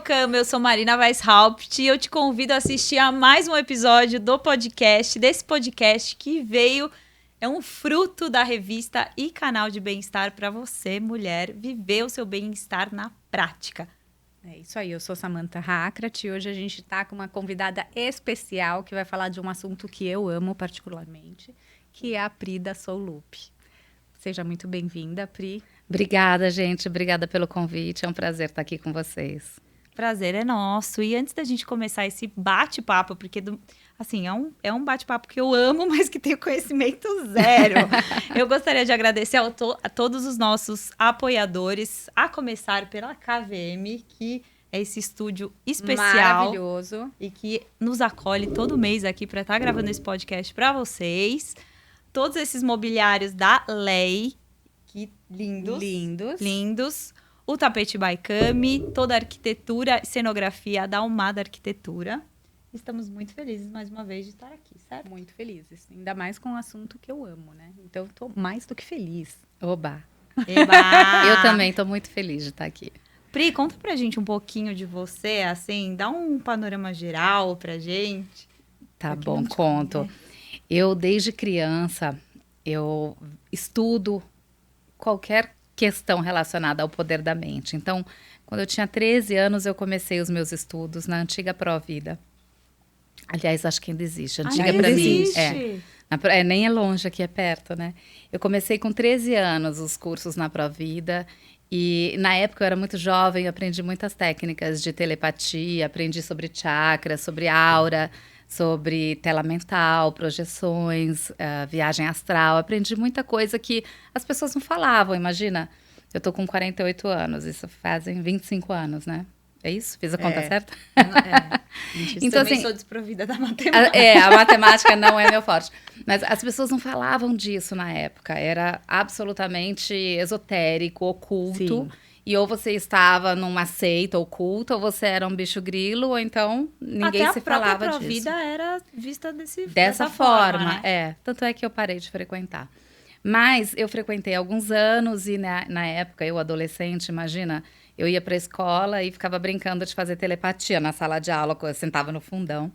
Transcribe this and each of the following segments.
Welcome! Eu sou Marina Weishaupt e eu te convido a assistir a mais um episódio desse podcast que é um fruto da revista e canal de bem-estar para você, mulher, viver o seu bem-estar na prática. É isso aí, eu sou Samantha Hakrat e hoje a gente está com uma convidada especial que vai falar de um assunto que eu amo particularmente, que é a Pri da Soul Loop. Seja muito bem-vinda, Pri. Obrigada, gente. Obrigada pelo convite. É um prazer estar aqui com vocês. Prazer é nosso. E antes da gente começar esse bate-papo, porque assim, é um bate-papo que eu amo, mas que tenho conhecimento zero. Eu gostaria de agradecer a todos os nossos apoiadores, a começar pela KVM, que é esse estúdio especial. Maravilhoso. E que nos acolhe todo mês aqui para estar gravando esse podcast para vocês. Todos esses mobiliários da Lei, que lindos. O tapete Baikami, toda a arquitetura e cenografia da Almada Arquitetura. Estamos muito felizes, mais uma vez, de estar aqui, certo? Muito felizes. Ainda mais com um assunto que eu amo, né? Então, estou mais do que feliz. Oba! Eba! Eu também estou muito feliz de estar aqui. Pri, conta pra gente um pouquinho de você, assim, dá um panorama geral pra gente. Tá bom, conto. Eu, desde criança, eu estudo qualquer questão relacionada ao poder da mente. Então, quando eu tinha 13 anos, eu comecei os meus estudos na antiga Provida. Aliás, acho que ainda existe. Antiga para mim. Nem é longe, aqui é perto, né? Eu comecei com 13 anos os cursos na Provida. E na época eu era muito jovem, eu aprendi muitas técnicas de telepatia, aprendi sobre chakras, sobre aura, sobre tela mental, projeções, viagem astral. Aprendi muita coisa que as pessoas não falavam, imagina. Eu tô com 48 anos, isso fazem 25 anos, né? É isso? Fiz a conta certa? Então, também sou desprovida da matemática. A matemática não é meu forte. Mas as pessoas não falavam disso na época. Era absolutamente esotérico, oculto. Sim. E ou você estava numa seita oculta, ou você era um bicho grilo, ou então ninguém se falava disso. Até a própria vida era vista dessa forma, né? Tanto é que eu parei de frequentar. Mas eu frequentei alguns anos e na época, eu adolescente, imagina, eu ia para a escola e ficava brincando de fazer telepatia na sala de aula, eu sentava no fundão.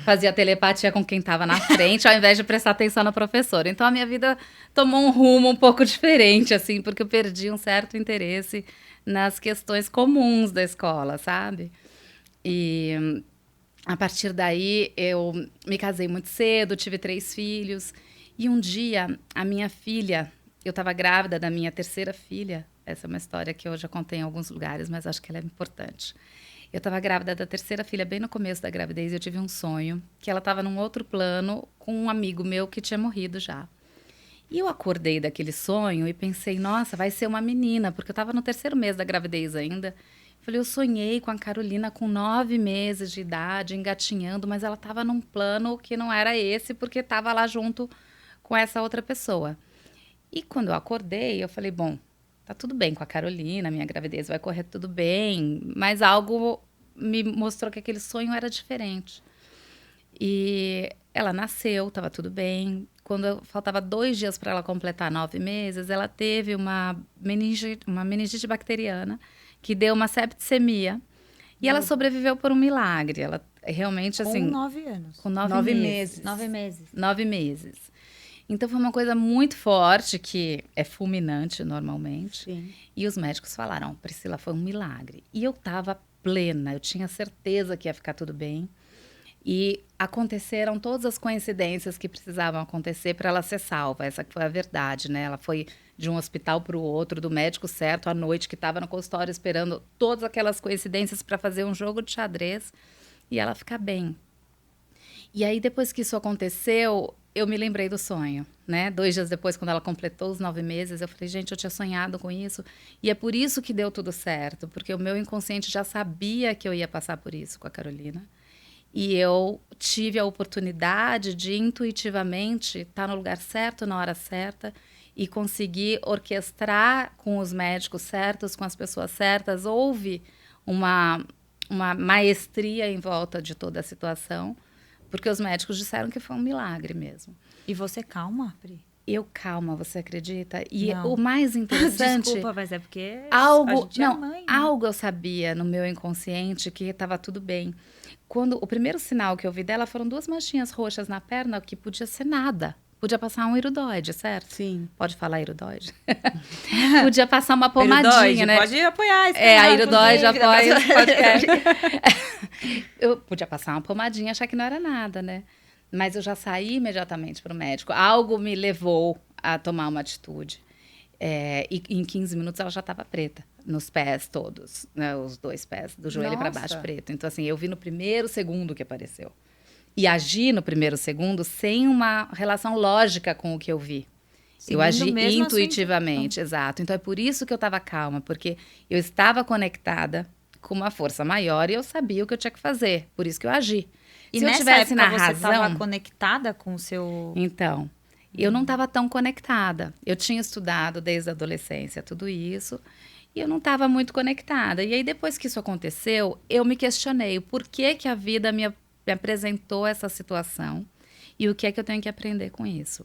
Fazia telepatia com quem estava na frente, ao invés de prestar atenção na professora. Então, a minha vida tomou um rumo um pouco diferente, assim, porque eu perdi um certo interesse nas questões comuns da escola, sabe? E a partir daí, eu me casei muito cedo, tive 3 filhos. E um dia, a minha filha, eu estava grávida da minha terceira filha. Essa é uma história que eu já contei em alguns lugares, mas acho que ela é importante. Eu estava grávida da terceira filha, bem no começo da gravidez, e eu tive um sonho que ela estava num outro plano com um amigo meu que tinha morrido já. E eu acordei daquele sonho e pensei, nossa, vai ser uma menina, porque eu estava no 3º mês da gravidez ainda. Falei, eu sonhei com a Carolina com 9 meses de idade, engatinhando, mas ela estava num plano que não era esse, porque estava lá junto com essa outra pessoa. E quando eu acordei, eu falei, bom, tá tudo bem com a Carolina, minha gravidez vai correr tudo bem, mas algo me mostrou que aquele sonho era diferente. E ela nasceu, estava tudo bem. Quando faltava 2 dias para ela completar 9 meses, ela teve uma meningite bacteriana que deu uma septicemia. E ela sobreviveu por um milagre. Ela realmente, assim... Com 9 anos. Com 9 meses. 9 meses. 9 meses. Então, foi uma coisa muito forte, que é fulminante normalmente. Sim. E os médicos falaram, Priscila, foi um milagre. E eu estava plena, eu tinha certeza que ia ficar tudo bem. E aconteceram todas as coincidências que precisavam acontecer para ela ser salva. Essa foi a verdade, né? Ela foi de um hospital para o outro, do médico certo, à noite, que estava no consultório esperando todas aquelas coincidências para fazer um jogo de xadrez e ela ficar bem. E aí, depois que isso aconteceu, eu me lembrei do sonho, né? 2 dias depois, quando ela completou os 9 meses, eu falei, gente, eu tinha sonhado com isso. E é por isso que deu tudo certo, porque o meu inconsciente já sabia que eu ia passar por isso com a Carolina. E eu tive a oportunidade de, intuitivamente, estar no lugar certo, na hora certa, e conseguir orquestrar com os médicos certos, com as pessoas certas. Houve uma maestria em volta de toda a situação, porque os médicos disseram que foi um milagre mesmo. E você calma, Pri? Calma, você acredita? E Não. o mais interessante... Desculpa, mas é porque a gente é mãe, né? algo eu sabia no meu inconsciente que estava tudo bem. Quando o primeiro sinal que eu vi dela foram 2 manchinhas roxas na perna, que podia ser nada. Podia passar um iridoide, certo? Sim. Pode falar iridoide? Podia passar uma pomadinha, Iridoide, né? Pode apoiar esse A canal, iridoide inclusive, apoia da esse podcast. Eu podia passar uma pomadinha e achar que não era nada, né? Mas eu já saí imediatamente para o médico. Algo me levou a tomar uma atitude. E em 15 minutos ela já estava preta, nos pés todos, né? Os 2 pés, do joelho para baixo preto. Então, assim, eu vi no primeiro segundo que apareceu. E agi no primeiro segundo sem uma relação lógica com o que eu vi. Eu agi intuitivamente, exato. Então, é por isso que eu estava calma, porque eu estava conectada com uma força maior e eu sabia o que eu tinha que fazer. Por isso que eu agi. E se eu nessa tivesse época na você razão... estava conectada com o seu... Então, eu não estava tão conectada. Eu tinha estudado desde a adolescência tudo isso e eu não estava muito conectada. E aí, depois que isso aconteceu, eu me questionei o porquê que a vida me apresentou essa situação e o que é que eu tenho que aprender com isso.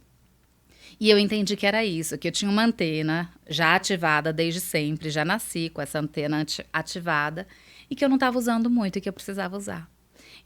E eu entendi que era isso, que eu tinha uma antena já ativada desde sempre, já nasci com essa antena ativada e que eu não estava usando muito e que eu precisava usar.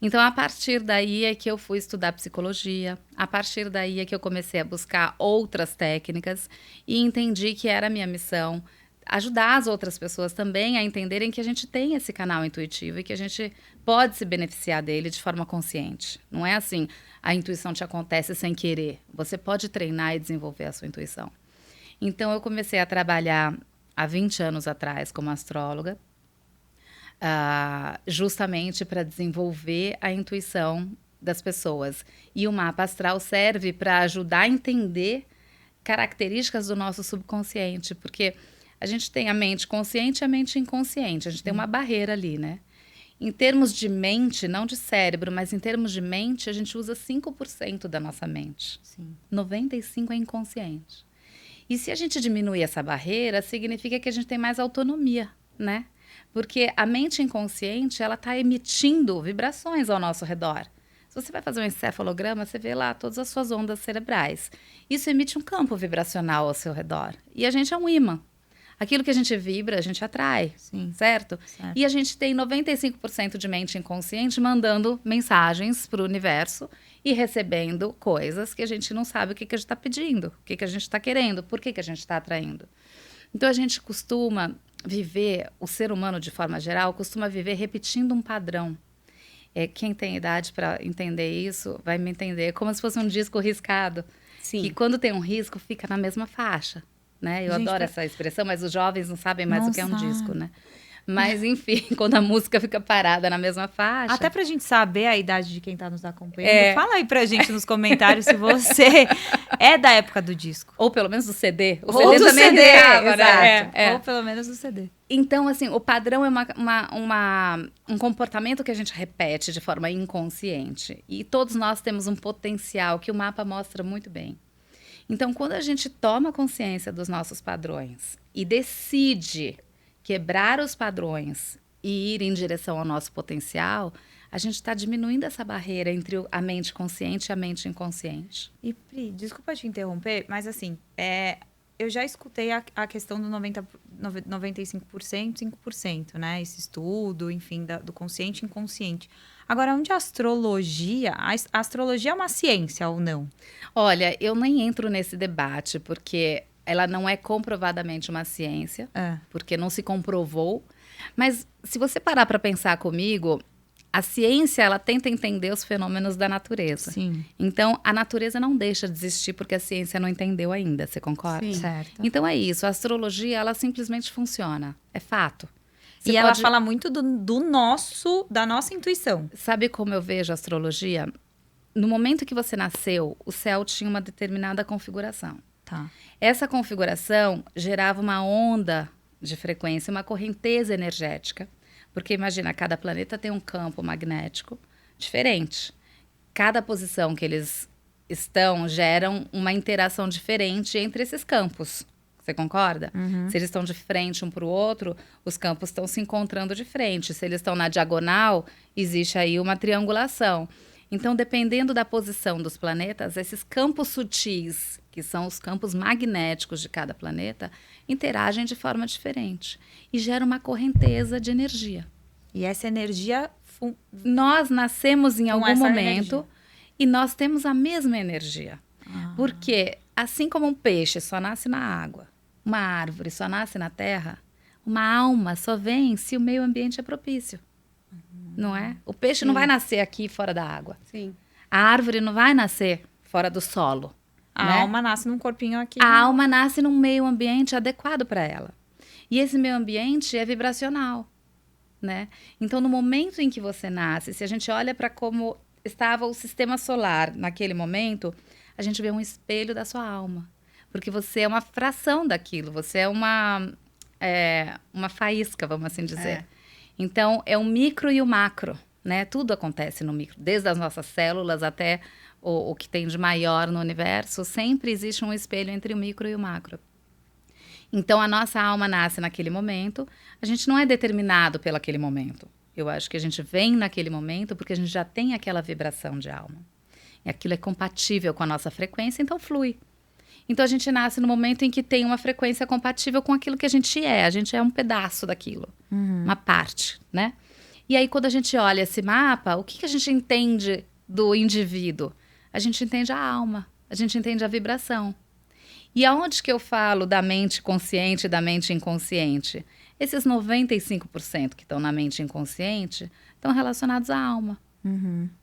Então, a partir daí é que eu fui estudar psicologia, a partir daí é que eu comecei a buscar outras técnicas e entendi que era a minha missão ajudar as outras pessoas também a entenderem que a gente tem esse canal intuitivo e que a gente pode se beneficiar dele de forma consciente. Não é assim, a intuição te acontece sem querer. Você pode treinar e desenvolver a sua intuição. Então, eu comecei a trabalhar há 20 anos atrás como astróloga, justamente para desenvolver a intuição das pessoas. E o mapa astral serve para ajudar a entender características do nosso subconsciente, porque a gente tem a mente consciente e a mente inconsciente. A gente tem uma barreira ali, né? Em termos de mente, não de cérebro, mas em termos de mente, a gente usa 5% da nossa mente. Sim. 95% é inconsciente. E se a gente diminuir essa barreira, significa que a gente tem mais autonomia, né? Porque a mente inconsciente, ela está emitindo vibrações ao nosso redor. Se você vai fazer um encefalograma, você vê lá todas as suas ondas cerebrais. Isso emite um campo vibracional ao seu redor. E a gente é um ímã. Aquilo que a gente vibra, a gente atrai, certo? E a gente tem 95% de mente inconsciente mandando mensagens para o universo e recebendo coisas que a gente não sabe o que a gente está pedindo, o que a gente está querendo, por que a gente está atraindo. Então, a gente costuma viver, o ser humano de forma geral, costuma viver repetindo um padrão. Quem tem idade para entender isso vai me entender como se fosse um disco riscado. Sim. Que quando tem um risco, fica na mesma faixa. Né? Eu adoro essa expressão, mas os jovens não sabem mais o que é um disco, né? Mas, enfim, quando a música fica parada na mesma faixa... Até pra gente saber a idade de quem tá nos acompanhando, fala aí pra gente nos comentários se você é da época do disco. Ou pelo menos do CD. O Ou CD do também CD, riscava, exato. né? Ou pelo menos do CD. Então, assim, o padrão é um comportamento que a gente repete de forma inconsciente. E todos nós temos um potencial que o mapa mostra muito bem. Então, quando a gente toma consciência dos nossos padrões e decide quebrar os padrões e ir em direção ao nosso potencial, a gente está diminuindo essa barreira entre a mente consciente e a mente inconsciente. E, Pri, desculpa te interromper, mas assim, eu já escutei a questão do 95%, 5%, né? Esse estudo, enfim, do consciente e inconsciente. Agora, onde a astrologia é uma ciência ou não? Olha, eu nem entro nesse debate, porque ela não é comprovadamente uma ciência, porque não se comprovou. Mas se você parar para pensar comigo, a ciência, ela tenta entender os fenômenos da natureza. Sim. Então, a natureza não deixa de existir porque a ciência não entendeu ainda, você concorda? Sim. Certo. Então, é isso. A astrologia, ela simplesmente funciona. É fato. E ela fala muito da nossa intuição. Sabe como eu vejo a astrologia? No momento que você nasceu, o céu tinha uma determinada configuração. Tá. Essa configuração gerava uma onda de frequência, uma correnteza energética. Porque imagina, cada planeta tem um campo magnético diferente. Cada posição que eles estão geram uma interação diferente entre esses campos. Você concorda? Uhum. Se eles estão de frente um para o outro, os campos estão se encontrando de frente. Se eles estão na diagonal, existe aí uma triangulação. Então, dependendo da posição dos planetas, esses campos sutis, que são os campos magnéticos de cada planeta, interagem de forma diferente e gera uma correnteza de energia. E essa energia... Nós nascemos em algum essa momento energia. e nós temos a mesma energia. Porque, assim como um peixe só nasce na água, uma árvore só nasce na terra, uma alma só vem se o meio ambiente é propício. Não é? O peixe não vai nascer aqui fora da água. Sim. A árvore não vai nascer fora do solo. A né? alma nasce num corpinho aqui. A alma nasce num meio ambiente adequado para ela. E esse meio ambiente é vibracional, né? Então, no momento em que você nasce, se a gente olha para como estava o sistema solar naquele momento, a gente vê um espelho da sua alma. Porque você é uma fração daquilo, você é uma faísca, vamos assim dizer. Então, é o micro e o macro, né? Tudo acontece no micro, desde as nossas células até o que tem de maior no universo, sempre existe um espelho entre o micro e o macro. Então, a nossa alma nasce naquele momento, a gente não é determinado pelo aquele momento. Eu acho que a gente vem naquele momento porque a gente já tem aquela vibração de alma. E aquilo é compatível com a nossa frequência, então flui. Então, a gente nasce no momento em que tem uma frequência compatível com aquilo que a gente é. A gente é um pedaço daquilo, uma parte, né? E aí, quando a gente olha esse mapa, o que a gente entende do indivíduo? A gente entende a alma, a gente entende a vibração. E aonde que eu falo da mente consciente e da mente inconsciente? Esses 95% que estão na mente inconsciente estão relacionados à alma.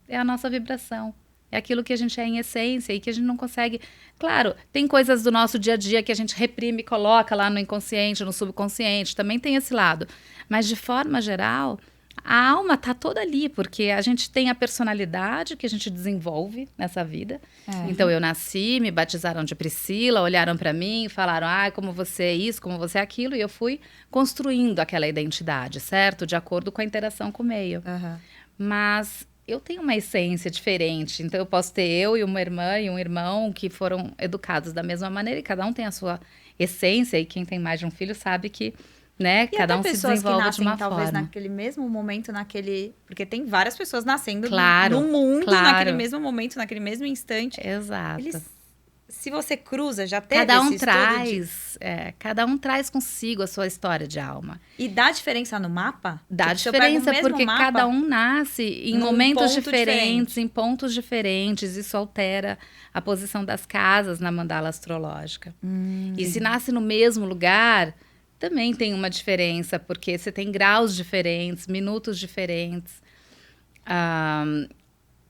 É a nossa vibração. É aquilo que a gente é em essência e que a gente não consegue... Claro, tem coisas do nosso dia a dia que a gente reprime e coloca lá no inconsciente, no subconsciente. Também tem esse lado. Mas, de forma geral, a alma está toda ali, porque a gente tem a personalidade que a gente desenvolve nessa vida. Então, eu nasci, me batizaram de Priscila, olharam para mim e falaram, como você é isso, como você é aquilo. E eu fui construindo aquela identidade, certo? De acordo com a interação com o meio. Mas eu tenho uma essência diferente. Então, eu posso ter eu e uma irmã e um irmão que foram educados da mesma maneira. E cada um tem a sua essência. E quem tem mais de um filho sabe que... né? E cada até um se pessoas desenvolve que nascem, de uma talvez, forma. naquele mesmo momento, porque tem várias pessoas nascendo Claro, no mundo, claro. naquele mesmo momento, naquele mesmo instante. Exato. Se você cruza, já teve Cada um esse traz, cada um traz consigo a sua história de alma. E dá diferença no mapa? Dá Tipo, se eu pego o diferença mesmo porque mapa, cada um nasce em num momentos ponto diferentes, diferente. em pontos diferentes. Isso altera a posição das casas na mandala astrológica. E se nasce no mesmo lugar, também tem uma diferença, porque você tem graus diferentes, minutos diferentes.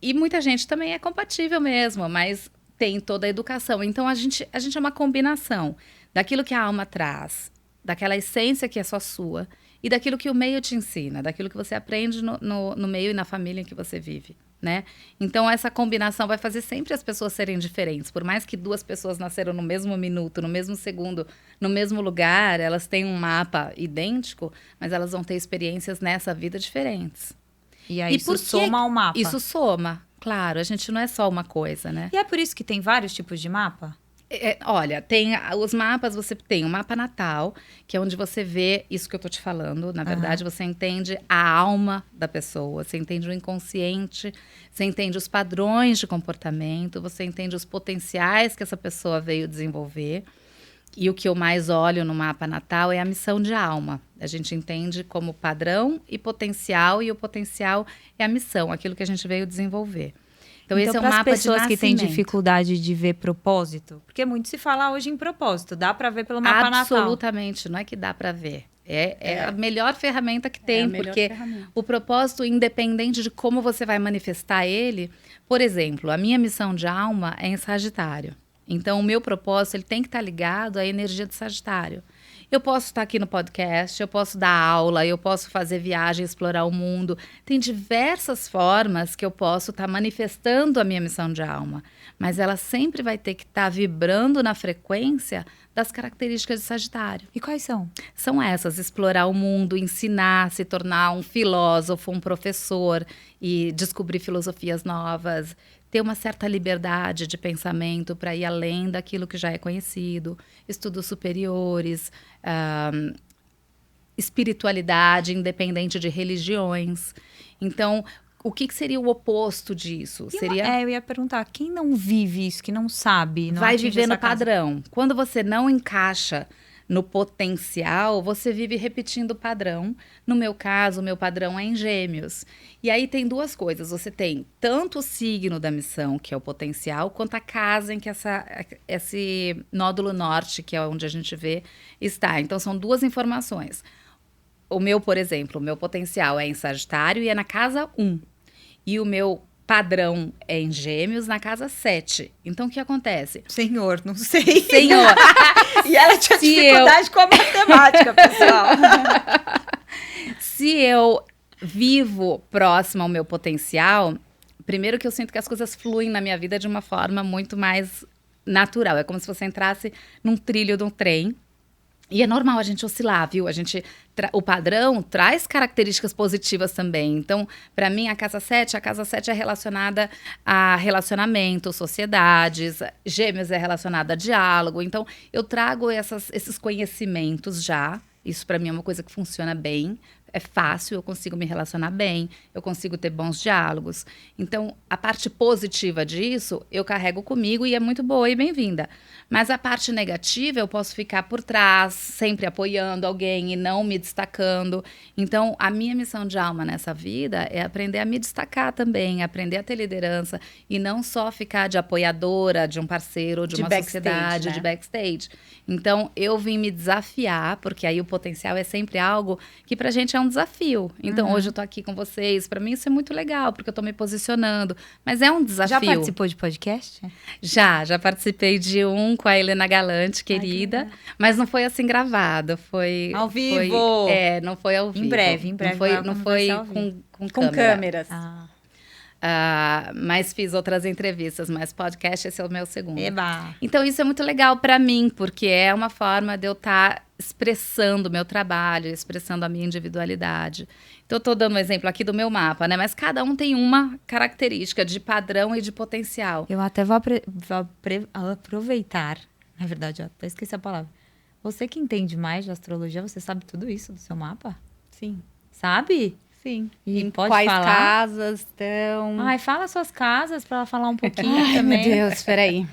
E muita gente também é compatível mesmo, mas tem toda a educação. Então, a gente é uma combinação daquilo que a alma traz, daquela essência que é só sua, e daquilo que o meio te ensina, daquilo que você aprende no meio e na família em que você vive, né? Então, essa combinação vai fazer sempre as pessoas serem diferentes. Por mais que duas pessoas nasceram no mesmo minuto, no mesmo segundo, no mesmo lugar, elas têm um mapa idêntico, mas elas vão ter experiências nessa vida diferentes. E aí, isso por que soma ao mapa. Isso soma, claro. A gente não é só uma coisa, né? E é por isso que tem vários tipos de mapa? Olha, tem os mapas, você tem o mapa natal, que é onde você vê isso que eu tô te falando. Na verdade, você entende a alma da pessoa, você entende o inconsciente, você entende os padrões de comportamento, você entende os potenciais que essa pessoa veio desenvolver. E o que eu mais olho no mapa natal é a missão de alma. A gente entende como padrão e o potencial é a missão, aquilo que a gente veio desenvolver. Então esse é um mapa de pessoas que têm nascimento. dificuldade de ver propósito, porque muito se fala hoje em propósito, dá pra ver pelo mapa natal. Absolutamente, não é que dá para ver. É a melhor ferramenta que tem, porque ferramenta. o propósito, independente de como você vai manifestar ele, por exemplo, a minha missão de alma é em Sagitário. Então, o meu propósito ele tem que estar ligado à energia de Sagitário. Eu posso estar aqui no podcast, eu posso dar aula, eu posso fazer viagem, explorar o mundo. Tem diversas formas que eu posso estar manifestando a minha missão de alma. Mas ela sempre vai ter que estar vibrando na frequência das características de Sagitário. E quais são? São essas: explorar o mundo, ensinar, se tornar um filósofo, um professor e descobrir filosofias novas, ter uma certa liberdade de pensamento para ir além daquilo que já é conhecido, estudos superiores, espiritualidade independente de religiões. Então, o que seria o oposto disso? Eu ia perguntar, quem não vive isso, que não sabe, não vai atinge viver essa no casa? padrão. Quando você não encaixa no potencial, você vive repetindo o padrão. No meu caso, o meu padrão é em Gêmeos. E aí tem duas coisas. Você tem tanto o signo da missão, que é o potencial, quanto a casa em que esse nódulo norte, que é onde a gente vê, está. Então, são duas informações. O meu, por exemplo, o meu potencial é em Sagitário e é na casa 1. E o meu padrão é em Gêmeos, na casa 7. Então, o que acontece? Senhor, não sei. Senhor, E ela tinha Se dificuldade com a matemática, pessoal. se eu vivo próximo ao meu potencial, primeiro que eu sinto que as coisas fluem na minha vida de uma forma muito mais natural. É como se você entrasse num trilho de um trem. E é normal a gente oscilar, viu? O padrão traz características positivas também. Então, para mim, a casa 7 é relacionada a relacionamento, sociedades. Gêmeos é relacionada a diálogo. Então, eu trago esses conhecimentos já. Isso, para mim, é uma coisa que funciona bem. É fácil, eu consigo me relacionar bem, eu consigo ter bons diálogos. Então, a parte positiva disso, eu carrego comigo e é muito boa e bem-vinda. Mas a parte negativa, eu posso ficar por trás, sempre apoiando alguém e não me destacando. Então, a minha missão de alma nessa vida é aprender a me destacar também, aprender a ter liderança e não só ficar de apoiadora de um parceiro ou de uma sociedade, né? de backstage. Então, eu vim me desafiar, porque aí o potencial é sempre algo que pra gente é um desafio. Então, hoje eu tô aqui com vocês, pra mim isso é muito legal, porque eu tô me posicionando. Mas é um desafio. Já participou de podcast? Já participei de um com a Helena Galante, querida, mas não foi assim gravado, foi... Ao vivo! Não foi ao vivo. Em breve Não foi com Com câmeras. mas fiz outras entrevistas, mas podcast esse é o meu segundo. Eba! Então, isso é muito legal para mim, porque é uma forma de eu estar expressando o meu trabalho, expressando a minha individualidade. Então, eu estou dando um exemplo aqui do meu mapa, né? Mas cada um tem uma característica de padrão e de potencial. Eu até vou aproveitar. Na verdade, eu até esqueci a palavra. Você que entende mais de astrologia, você sabe tudo isso do seu mapa? Sim. Sabe? Sim. E Em pode quais falar? casas estão... Ai, fala suas casas para ela falar um pouquinho Ai, também. meu Deus, peraí.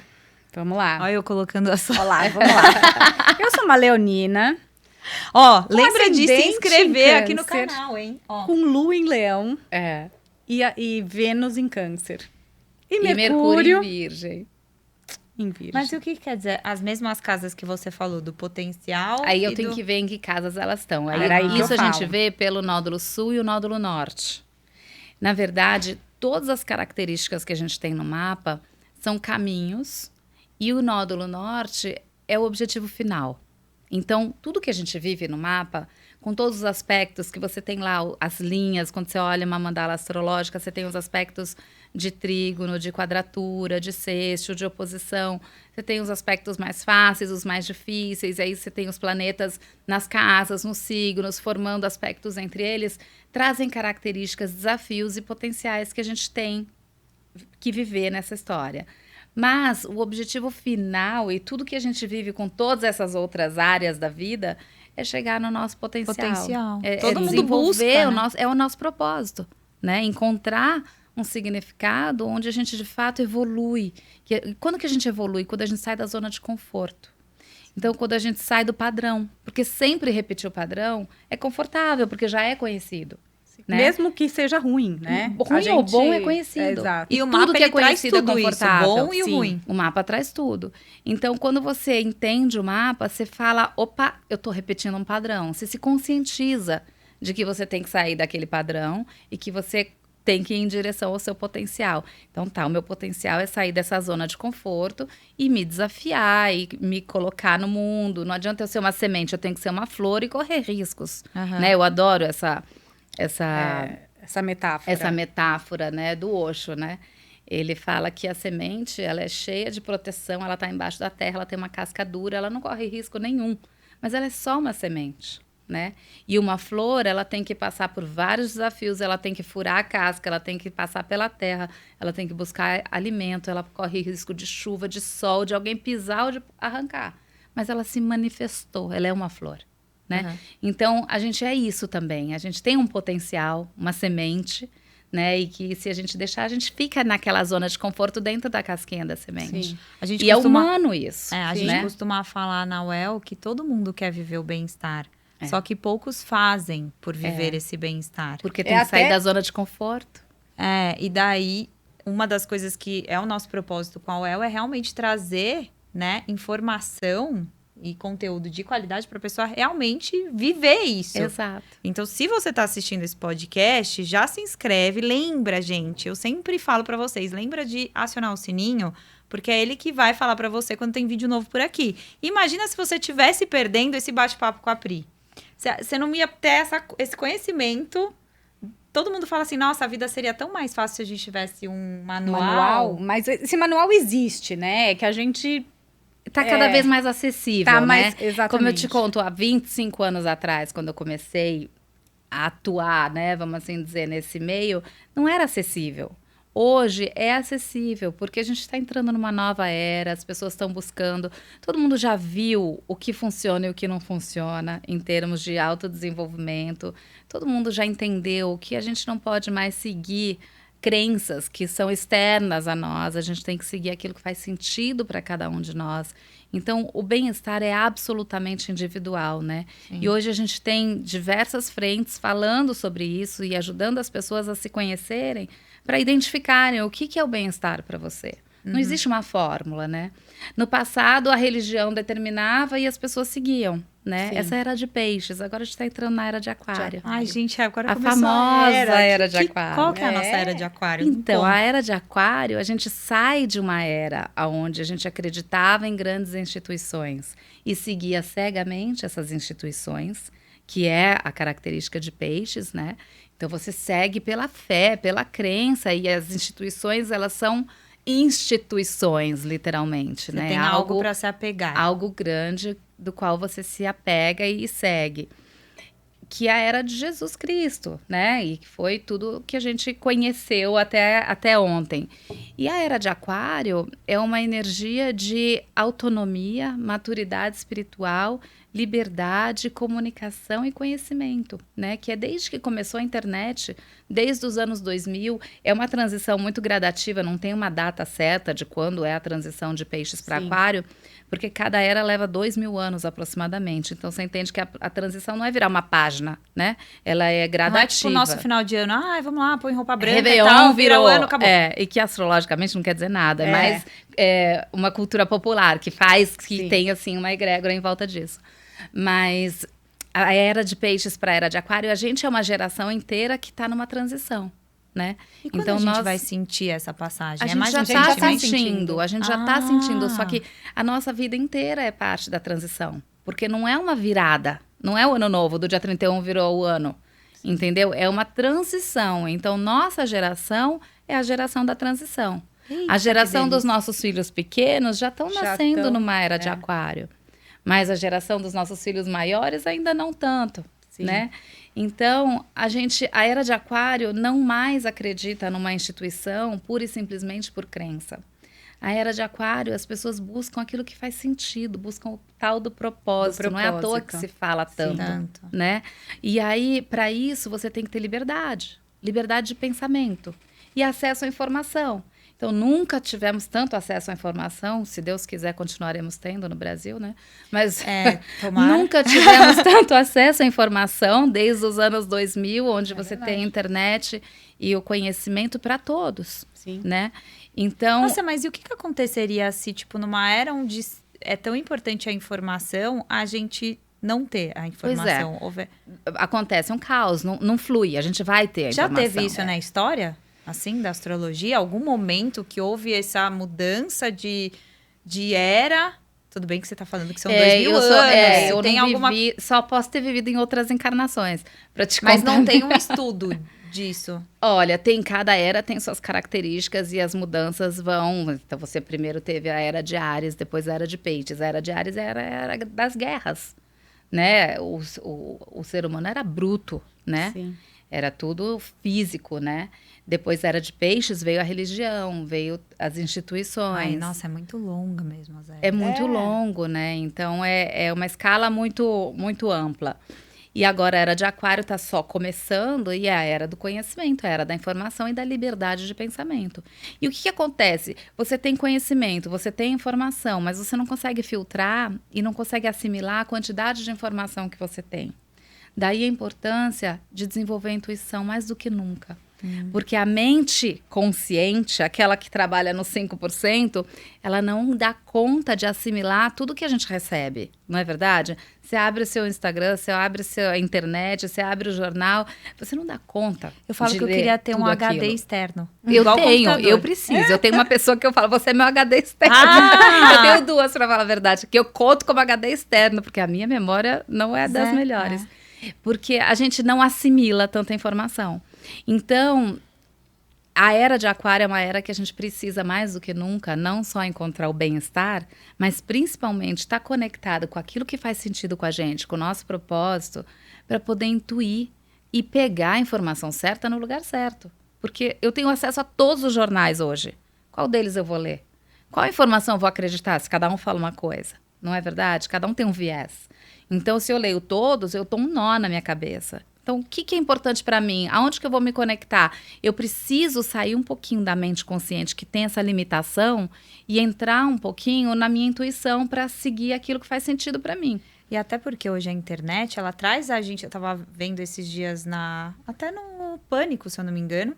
Vamos lá. Olha eu colocando a sua... Olá, vamos lá. Eu sou uma leonina, Ó, lembra de se ascendente inscrever em aqui no Câncer. canal, hein? Ó. com Lua em Leão É. e Vênus em Câncer. E E Mercúrio em Virgem. em Virgem. Mas e o que quer dizer? As mesmas casas que você falou, do potencial Aí eu e tenho do... que ver em que casas elas estão. Aí, Era aí que isso eu a gente falo. vê pelo nódulo sul e o nódulo norte. Na verdade, todas as características que a gente tem no mapa são caminhos e o nódulo norte é o objetivo final. Então, tudo que a gente vive no mapa, com todos os aspectos que você tem lá, as linhas, quando você olha uma mandala astrológica, você tem os aspectos de trígono, de quadratura, de sexto, de oposição. Você tem os aspectos mais fáceis, os mais difíceis, aí você tem os planetas nas casas, nos signos, formando aspectos entre eles, trazem características, desafios e potenciais que a gente tem que viver nessa história. Mas o objetivo final e tudo que a gente vive com todas essas outras áreas da vida é chegar no nosso potencial. Todo mundo desenvolver busca, né? o nosso propósito, né? Encontrar um significado onde a gente de fato evolui. Quando que a gente evolui? Quando a gente sai da zona de conforto. Então, quando a gente sai do padrão, porque sempre repetir o padrão é confortável, porque já é conhecido. Né? Mesmo que seja ruim, né? Ruim ou bom é conhecido. Exato. E o tudo mapa que é ele traz conhecido é tudo isso, confortável. bom e o Sim, ruim. o mapa traz tudo. Então, quando você entende o mapa, você fala, opa, eu estou repetindo um padrão. Você se conscientiza de que você tem que sair daquele padrão e que você tem que ir em direção ao seu potencial. Então, tá, o meu potencial é sair dessa zona de conforto e me desafiar e me colocar no mundo. Não adianta eu ser uma semente, eu tenho que ser uma flor e correr riscos. Aham. Né? Eu adoro essa metáfora, né, do Osho, né? Ele fala que a semente, ela é cheia de proteção, ela está embaixo da terra, ela tem uma casca dura, ela não corre risco nenhum, mas ela é só uma semente, né? E uma flor, ela tem que passar por vários desafios, ela tem que furar a casca, ela tem que passar pela terra, ela tem que buscar alimento, ela corre risco de chuva, de sol, de alguém pisar ou de arrancar. Mas ela se manifestou, ela é uma flor. Né? Uhum. Então, a gente é isso também. A gente tem um potencial, uma semente, né? E que se a gente deixar, a gente fica naquela zona de conforto dentro da casquinha da semente. Sim. A gente E é costuma, humano isso. a né? gente costuma falar na UEL que todo mundo quer viver o bem-estar. Só que poucos fazem por viver esse bem-estar. Porque tem que sair até- da zona de conforto. E daí, uma das coisas que é o nosso propósito com a UEL é realmente trazer, né, informação e conteúdo de qualidade para a pessoa realmente viver isso. Exato. Então, se você está assistindo esse podcast, já se inscreve. Lembra, gente, eu sempre falo para vocês, lembra de acionar o sininho, porque é ele que vai falar para você quando tem vídeo novo por aqui. Imagina se você estivesse perdendo esse bate-papo com a Pri. Você não ia ter esse conhecimento. Todo mundo fala assim, nossa, a vida seria tão mais fácil se a gente tivesse um manual. Mas esse manual existe, né? É que a gente... Tá cada vez mais acessível, Tá né? mais, exatamente. Como eu te conto, há 25 anos atrás, quando eu comecei a atuar, né, vamos assim dizer, nesse meio, não era acessível. Hoje é acessível, porque a gente está entrando numa nova era, as pessoas estão buscando, todo mundo já viu o que funciona e o que não funciona em termos de autodesenvolvimento, todo mundo já entendeu que a gente não pode mais seguir crenças que são externas a nós, a gente tem que seguir aquilo que faz sentido para cada um de nós. Então, o bem-estar é absolutamente individual, né? Sim. E hoje a gente tem diversas frentes falando sobre isso e ajudando as pessoas a se conhecerem para identificarem o que é o bem-estar para você. Não existe uma fórmula, né? No passado, a religião determinava e as pessoas seguiam, né? Sim. Essa era de peixes, agora a gente está entrando na era de aquário. Ai, gente, agora A começou famosa era de Que- aquário. Qual que é a nossa era de aquário? Então, Conta. a era de aquário, a gente sai de uma era onde a gente acreditava em grandes instituições e seguia cegamente essas instituições, que é a característica de peixes, né? Então, você segue pela fé, pela crença, e as instituições, elas são instituições, literalmente, Você né? tem algo para se apegar. Algo grande do qual você se apega e segue. Que é a era de Jesus Cristo, né? E que foi tudo que a gente conheceu até ontem. E a era de Aquário é uma energia de autonomia, maturidade espiritual, liberdade, comunicação e conhecimento, né? Que é desde que começou a internet, desde os anos 2000, é uma transição muito gradativa, não tem uma data certa de quando é a transição de peixes para Sim. aquário, porque cada era leva 2.000 anos aproximadamente. Então, você entende que a transição não é virar uma página, né? Ela é gradativa. Não é tipo o nosso final de ano. Ai, vamos lá, põe roupa branca Réveillon e tal, vira o ano, acabou. E que astrologicamente não quer dizer nada, é É. mais uma cultura popular que faz que Sim. tem, assim, uma egrégora em volta disso. Mas a era de peixes para a era de aquário, a gente é uma geração inteira que está numa transição, né? E quando Então, a gente nós- vai sentir essa passagem? A É gente mais já um está sentimento? sentindo, a gente já está Ah. sentindo, só que a nossa vida inteira é parte da transição, porque não é uma virada, não é o ano novo, do dia 31 virou o ano, entendeu? É uma transição, então nossa geração é a geração da transição. Eita, A geração que dos delícia. nossos filhos pequenos já estão Já nascendo tão, numa era de aquário, mas a geração dos nossos filhos maiores ainda não tanto. Sim. Né? Então, a era de aquário não mais acredita numa instituição pura e simplesmente por crença. A era de aquário, as pessoas buscam aquilo que faz sentido, buscam o tal do propósito. Não é à toa que se fala tanto, Tanto. né? E aí, para isso, você tem que ter liberdade. Liberdade de pensamento e acesso à informação. Então, nunca tivemos tanto acesso à informação, se Deus quiser, continuaremos tendo no Brasil, né? Mas Tomara. nunca tivemos tanto acesso à informação desde os anos 2000, onde você tem a internet e o conhecimento para todos, Sim. né? Então, Nossa, mas e o que aconteceria se, tipo, numa era onde é tão importante a informação, a gente não ter a informação? acontece um caos, não flui, a gente vai ter a Já informação. teve isso na história? Assim, da astrologia? Algum momento que houve essa mudança de era? Tudo bem que você está falando que são 2.000 anos. eu tem não alguma... vivi, só posso ter vivido em outras encarnações, para te Mas contar. não tem um estudo disso. Olha, cada era tem suas características e as mudanças vão. Então, você primeiro teve a era de Áries, depois a era de Peixes. A era de Áries era a era das guerras, né? O ser humano era bruto, né? Sim. Era tudo físico, né? Depois a era de Peixes veio a religião, veio as instituições. Ai, nossa, é muito longa mesmo as eras. É muito longo, né? Então, é uma escala muito, muito ampla. E agora a era de Aquário está só começando e é a era do conhecimento, a era da informação e da liberdade de pensamento. E o que acontece? Você tem conhecimento, você tem informação, mas você não consegue filtrar e não consegue assimilar a quantidade de informação que você tem. Daí a importância de desenvolver a intuição mais do que nunca. Porque a mente consciente, aquela que trabalha no 5%, ela não dá conta de assimilar tudo que a gente recebe, não é verdade? Você abre o seu Instagram, você abre a sua internet, você abre o jornal, você não dá conta. Eu falo de que eu ler queria ter um tudo HD aquilo. externo. Eu Igual tenho, computador. eu preciso. Eu tenho uma pessoa que eu falo, você é meu HD externo. Ah! Eu tenho duas, pra falar a verdade, que eu conto como HD externo, porque a minha memória não é das Zé, melhores. Porque a gente não assimila tanta informação. Então, a era de Aquário é uma era que a gente precisa mais do que nunca, não só encontrar o bem-estar, mas principalmente estar conectado com aquilo que faz sentido com a gente, com o nosso propósito, para poder intuir e pegar a informação certa no lugar certo. Porque eu tenho acesso a todos os jornais hoje. Qual deles eu vou ler? Qual informação eu vou acreditar se cada um fala uma coisa? Não é verdade? Cada um tem um viés. Então, se eu leio todos, eu tô um nó na minha cabeça. Então, o que é importante para mim? Aonde que eu vou me conectar? Eu preciso sair um pouquinho da mente consciente que tem essa limitação e entrar um pouquinho na minha intuição para seguir aquilo que faz sentido para mim. E até porque hoje a internet, ela traz a gente... Eu tava vendo esses dias até no Pânico, se eu não me engano.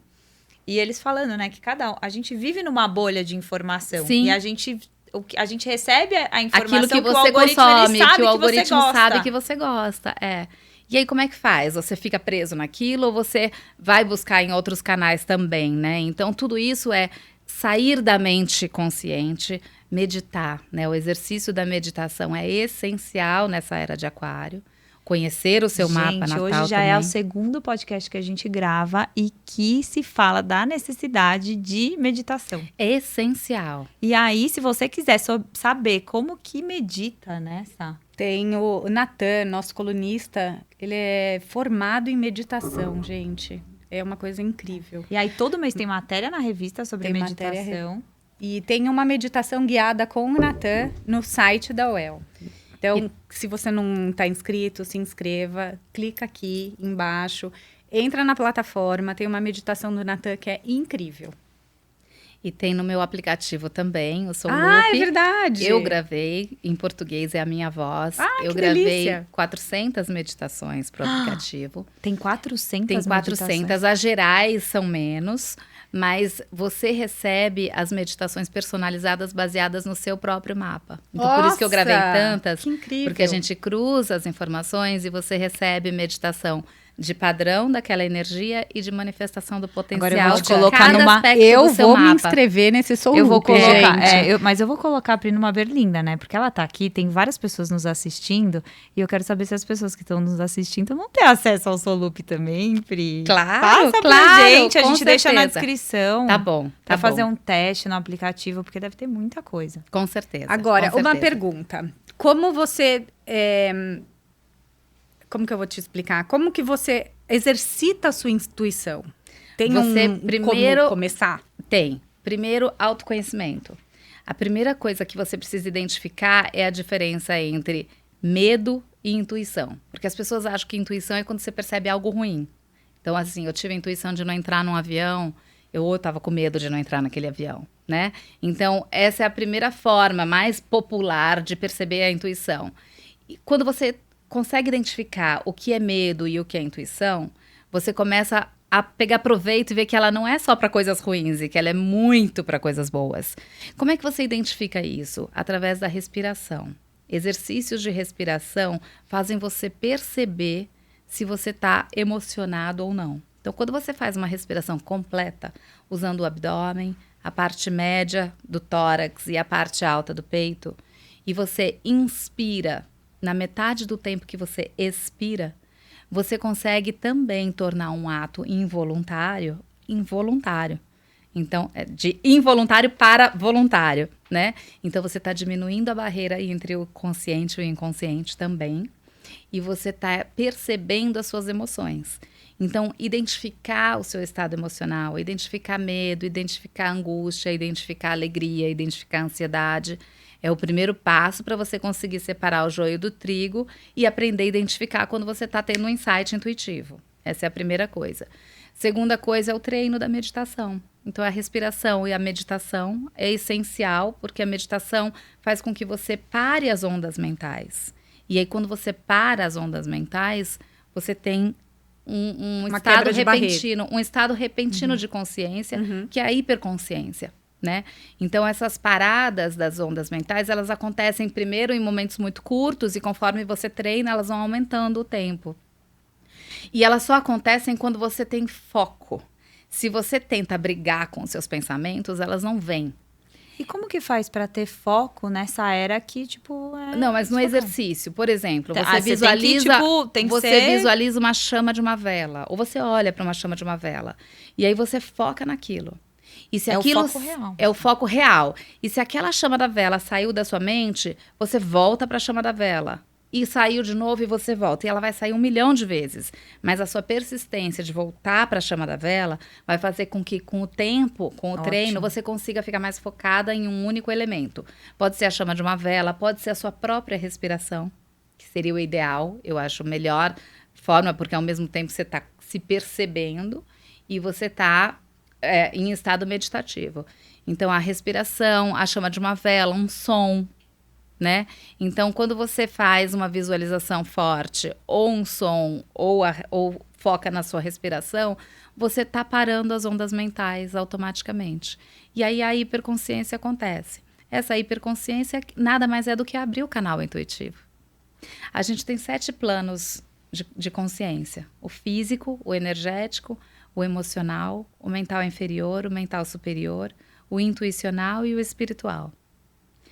E eles falando, né, que a gente vive numa bolha de informação. Sim. E a gente recebe a informação Aquilo que o você algoritmo, consome, ele sabe que o algoritmo você gosta. sabe que você gosta. E aí, como é que faz? Você fica preso naquilo ou você vai buscar em outros canais também, né? Então, tudo isso é sair da mente consciente, meditar, né? O exercício da meditação é essencial nessa era de Aquário. Conhecer o seu mapa natal hoje já também. é o segundo podcast que a gente grava e que se fala da necessidade de meditação. É essencial. E aí, se você quiser saber como que medita, né, Sá? Tem o Natan, nosso colunista, ele é formado em meditação, gente. É uma coisa incrível. E aí, todo mês tem matéria na revista sobre Tem meditação. E tem uma meditação guiada com o Natan no site da UEL. Então, se você não está inscrito, se inscreva, clica aqui embaixo, entra na plataforma, tem uma meditação do Natan que é incrível. E tem no meu aplicativo também, o Soul Ah, Loop. é verdade! Eu gravei, em português é a minha voz. Eu que gravei delícia. 400 meditações para o aplicativo. Tem 400 Tem 400, as gerais são menos, mas você recebe as meditações personalizadas baseadas no seu próprio mapa. Então, por isso que eu gravei tantas, que incrível. porque a gente cruza as informações e você recebe meditação de padrão daquela energia e de manifestação do potencial. Agora eu vou de colocar cada numa- aspecto Eu do seu vou me mapa. inscrever nesse Soul Eu vou Loop, colocar, gente. mas eu vou colocar a Pri numa berlinda, né? Porque ela tá aqui, tem várias pessoas nos assistindo, e eu quero saber se as pessoas que estão nos assistindo vão ter acesso ao Solup também, Pri. Claro, Passa claro, pra gente, a com gente deixa na certeza. descrição. Tá bom, Pra tá fazer bom. um teste no aplicativo, porque deve ter muita coisa. Com certeza. Agora, com uma certeza. pergunta. Como você... Como que eu vou te explicar? Como que você exercita a sua intuição? Tem Você primeiro- como começar? Tem. Primeiro, autoconhecimento. A primeira coisa que você precisa identificar é a diferença entre medo e intuição. Porque as pessoas acham que intuição é quando você percebe algo ruim. Então, assim, eu tive a intuição de não entrar num avião, eu estava com medo de não entrar naquele avião, né? Então, essa é a primeira forma mais popular de perceber a intuição. E quando você consegue identificar o que é medo e o que é intuição, você começa a pegar proveito e ver que ela não é só para coisas ruins e que ela é muito para coisas boas. Como é que você identifica isso? Através da respiração. Exercícios de respiração fazem você perceber se você está emocionado ou não. Então, quando você faz uma respiração completa, usando o abdômen, a parte média do tórax e a parte alta do peito, e você inspira na metade do tempo que você expira, você consegue também tornar um ato involuntário, involuntário. Então, é de involuntário para voluntário, né? Então, você está diminuindo a barreira entre o consciente e o inconsciente também. E você está percebendo as suas emoções. Então, identificar o seu estado emocional, identificar medo, identificar angústia, identificar alegria, identificar ansiedade, é o primeiro passo para você conseguir separar o joio do trigo e aprender a identificar quando você está tendo um insight intuitivo. Essa é a primeira coisa. Segunda coisa é o treino da meditação. Então, a respiração e a meditação é essencial, porque a meditação faz com que você pare as ondas mentais. E aí, quando você para as ondas mentais, você tem um estado repentino, de consciência, que é a hiperconsciência, né? Então, essas paradas das ondas mentais, elas acontecem primeiro em momentos muito curtos e conforme você treina, elas vão aumentando o tempo. E elas só acontecem quando você tem foco. Se você tenta brigar com os seus pensamentos, elas não vêm. E como que faz para ter foco nessa era que, tipo... Não, mas no exercício, por exemplo, você visualiza... visualiza uma chama de uma vela. Ou você olha para uma chama de uma vela. E aí você foca naquilo. E se aquilo o foco real. É o foco real. E se aquela chama da vela saiu da sua mente, você volta para a chama da vela. E saiu de novo e você volta. E ela vai sair 1 milhão de vezes. Mas a sua persistência de voltar para a chama da vela vai fazer com que, com o tempo, com o treino, você consiga ficar mais focada em um único elemento. Pode ser a chama de uma vela, pode ser a sua própria respiração, que seria o ideal. Eu acho a melhor forma, porque ao mesmo tempo você está se percebendo e você está em estado meditativo. Então, a respiração, a chama de uma vela, um som, né? Então, quando você faz uma visualização forte, ou um som, ou foca na sua respiração, você está parando as ondas mentais automaticamente. E aí a hiperconsciência acontece. Essa hiperconsciência nada mais é do que abrir o canal intuitivo. A gente tem 7 planos de consciência. O físico, o energético, o emocional, o mental inferior, o mental superior, o intuicional e o espiritual.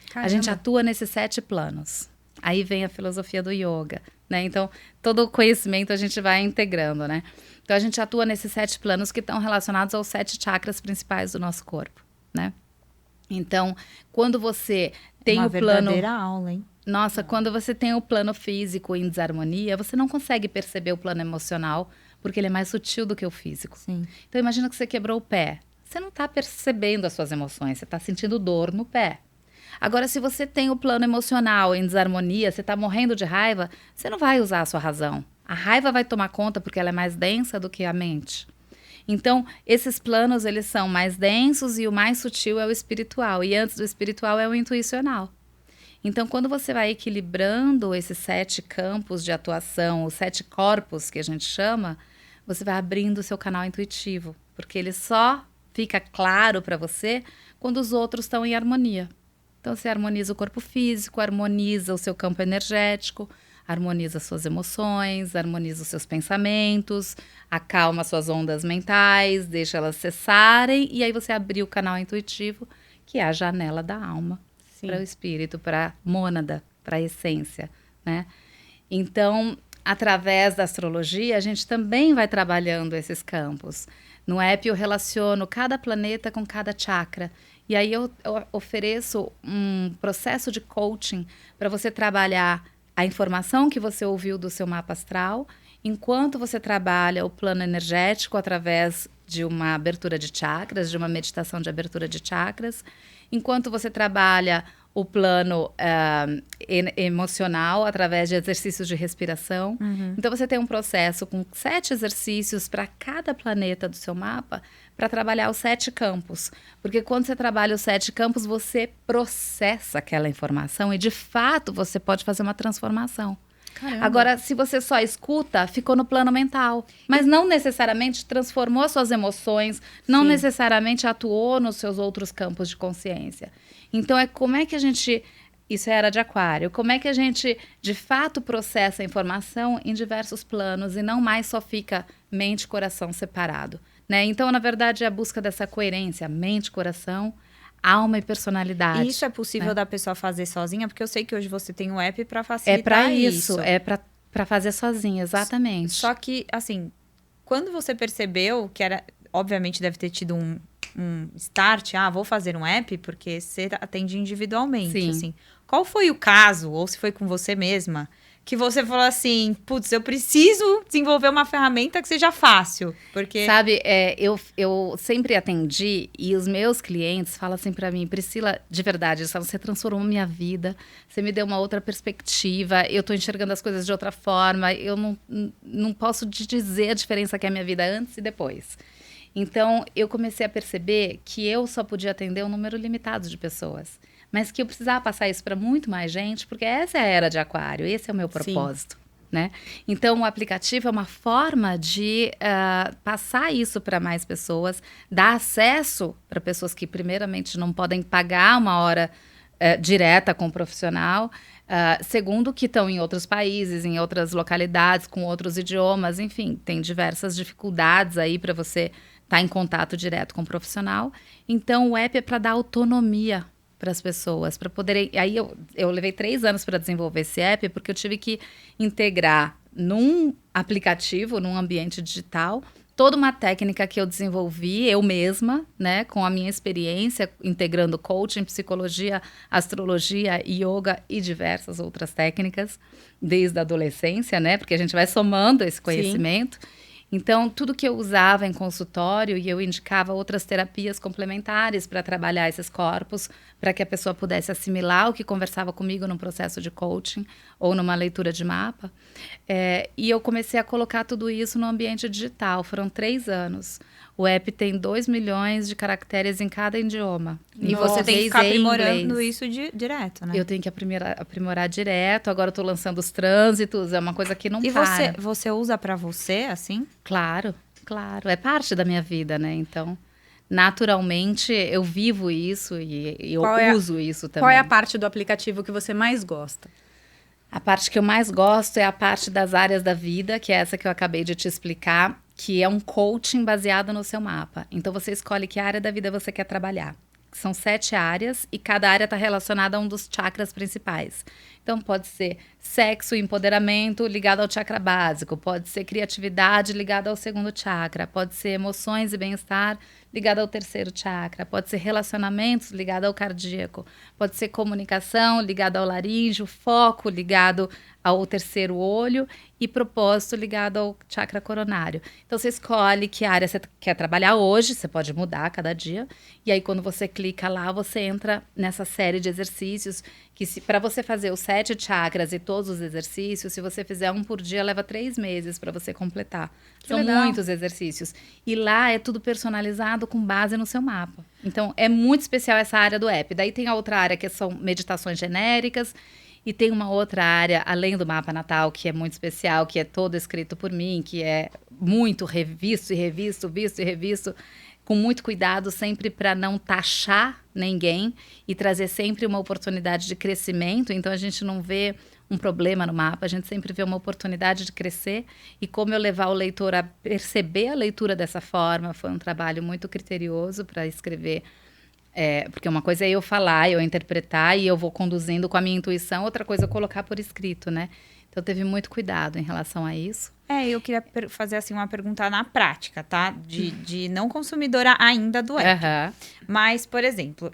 Caramba. A gente atua nesses 7 planos. Aí vem a filosofia do yoga, né? Então, todo o conhecimento a gente vai integrando, né? Então, a gente atua nesses 7 planos que estão relacionados aos 7 chakras principais do nosso corpo, né? Então, quando você tem o plano... Uma verdadeira aula, hein? Nossa, quando você tem o plano físico em desarmonia, você não consegue perceber o plano emocional, porque ele é mais sutil do que o físico. Sim. Então, imagina que você quebrou o pé. Você não está percebendo as suas emoções, você está sentindo dor no pé. Agora, se você tem o plano emocional em desarmonia, você está morrendo de raiva, você não vai usar a sua razão. A raiva vai tomar conta porque ela é mais densa do que a mente. Então, esses planos, eles são mais densos e o mais sutil é o espiritual. E antes do espiritual é o intuicional. Então, quando você vai equilibrando esses 7 campos de atuação, os 7 corpos que a gente chama, você vai abrindo o seu canal intuitivo. Porque ele só fica claro para você quando os outros estão em harmonia. Então, você harmoniza o corpo físico, harmoniza o seu campo energético, harmoniza suas emoções, harmoniza os seus pensamentos, acalma suas ondas mentais, deixa elas cessarem, e aí você abriu o canal intuitivo, que é a janela da alma, para o espírito, para a mônada, para a essência, né? Então, através da astrologia, a gente também vai trabalhando esses campos. No app eu relaciono cada planeta com cada chakra. E aí eu ofereço um processo de coaching para você trabalhar a informação que você ouviu do seu mapa astral, enquanto você trabalha o plano energético através de uma abertura de chakras, de uma meditação de abertura de chakras, enquanto você trabalha o plano emocional através de exercícios de respiração. Então, você tem um processo com 7 exercícios para cada planeta do seu mapa para trabalhar os 7 campos. Porque quando você trabalha os 7 campos, você processa aquela informação e, de fato, você pode fazer uma transformação. Caramba. Agora, se você só escuta, ficou no plano mental. Mas não necessariamente transformou suas emoções, não necessariamente atuou nos seus outros campos de consciência. Então, como é que a gente... Isso é era de aquário. Como é que a gente, de fato, processa a informação em diversos planos e não mais só fica mente e coração separado, né? Então, na verdade, é a busca dessa coerência, mente, coração, alma e personalidade. E isso é possível da pessoa fazer sozinha? Porque eu sei que hoje você tem um app para facilitar isso. É para isso, é para fazer sozinha, exatamente. Só que, assim, quando você percebeu que era... Obviamente deve ter tido um start, vou fazer um app, porque você atende individualmente, Sim. assim. Qual foi o caso, ou se foi com você mesma, que você falou assim, putz, eu preciso desenvolver uma ferramenta que seja fácil? Porque... Sabe, eu sempre atendi e os meus clientes falam assim pra mim, Priscila, de verdade, eles falam, você transformou minha vida, você me deu uma outra perspectiva, eu tô enxergando as coisas de outra forma, eu não posso te dizer a diferença que é a minha vida antes e depois. Então, eu comecei a perceber que eu só podia atender um número limitado de pessoas. Mas que eu precisava passar isso para muito mais gente, porque essa é a era de Aquário, esse é o meu propósito, né? Então, o aplicativo é uma forma de passar isso para mais pessoas, dar acesso para pessoas que, primeiramente, não podem pagar uma hora direta com o profissional, segundo, que estão em outros países, em outras localidades, com outros idiomas, enfim, tem diversas dificuldades aí para você estar em contato direto com o profissional. Então, o app é para dar autonomia para as pessoas, para poderem... Aí eu levei 3 anos para desenvolver esse app, porque eu tive que integrar num aplicativo, num ambiente digital, toda uma técnica que eu desenvolvi, eu mesma, né, com a minha experiência, integrando coaching, psicologia, astrologia, yoga e diversas outras técnicas, desde a adolescência, né, porque a gente vai somando esse conhecimento. Sim. Então, tudo que eu usava em consultório, e eu indicava outras terapias complementares para trabalhar esses corpos, para que a pessoa pudesse assimilar o que conversava comigo num processo de coaching ou numa leitura de mapa. E eu comecei a colocar tudo isso no ambiente digital. Foram 3 anos. O app tem 2 milhões de caracteres em cada idioma. E você tem que ficar aprimorando isso direto, né? Eu tenho que aprimorar direto. Agora eu tô lançando os trânsitos, é uma coisa que não para. E você usa para você, assim? Claro, claro. É parte da minha vida, né? Então, naturalmente, eu vivo isso e eu uso isso também. Qual é a parte do aplicativo que você mais gosta? A parte que eu mais gosto é a parte das áreas da vida, que é essa que eu acabei de te explicar, que é um coaching baseado no seu mapa. Então, você escolhe que área da vida você quer trabalhar. São 7 áreas e cada área está relacionada a um dos chakras principais. Então, pode ser sexo e empoderamento ligado ao chakra básico, pode ser criatividade ligada ao 2º chakra, pode ser emoções e bem-estar ligado ao 3º chakra, pode ser relacionamentos ligado ao cardíaco, pode ser comunicação ligada ao laríngeo, foco ligado ao 3º olho e propósito ligado ao chakra coronário. Então, você escolhe que área você quer trabalhar hoje, você pode mudar a cada dia, e aí quando você clica lá, você entra nessa série de exercícios que para você fazer os 7 chakras e todos os exercícios, se você fizer um por dia, leva 3 meses para você completar. São muitos exercícios. E lá é tudo personalizado com base no seu mapa. Então, é muito especial essa área do app. Daí tem a outra área que são meditações genéricas, e tem uma outra área, além do mapa natal, que é muito especial, que é todo escrito por mim, que é muito revisto e revisto, visto e revisto, com muito cuidado, sempre para não taxar ninguém e trazer sempre uma oportunidade de crescimento. Então, a gente não vê um problema no mapa, a gente sempre vê uma oportunidade de crescer. E como eu levar o leitor a perceber a leitura dessa forma, foi um trabalho muito criterioso para escrever. Porque uma coisa é eu falar, eu interpretar e eu vou conduzindo com a minha intuição, outra coisa é eu colocar por escrito, né? Então, teve muito cuidado em relação a isso. Eu queria fazer assim uma pergunta na prática, tá? De não consumidora ainda do app. Uhum. Mas, por exemplo,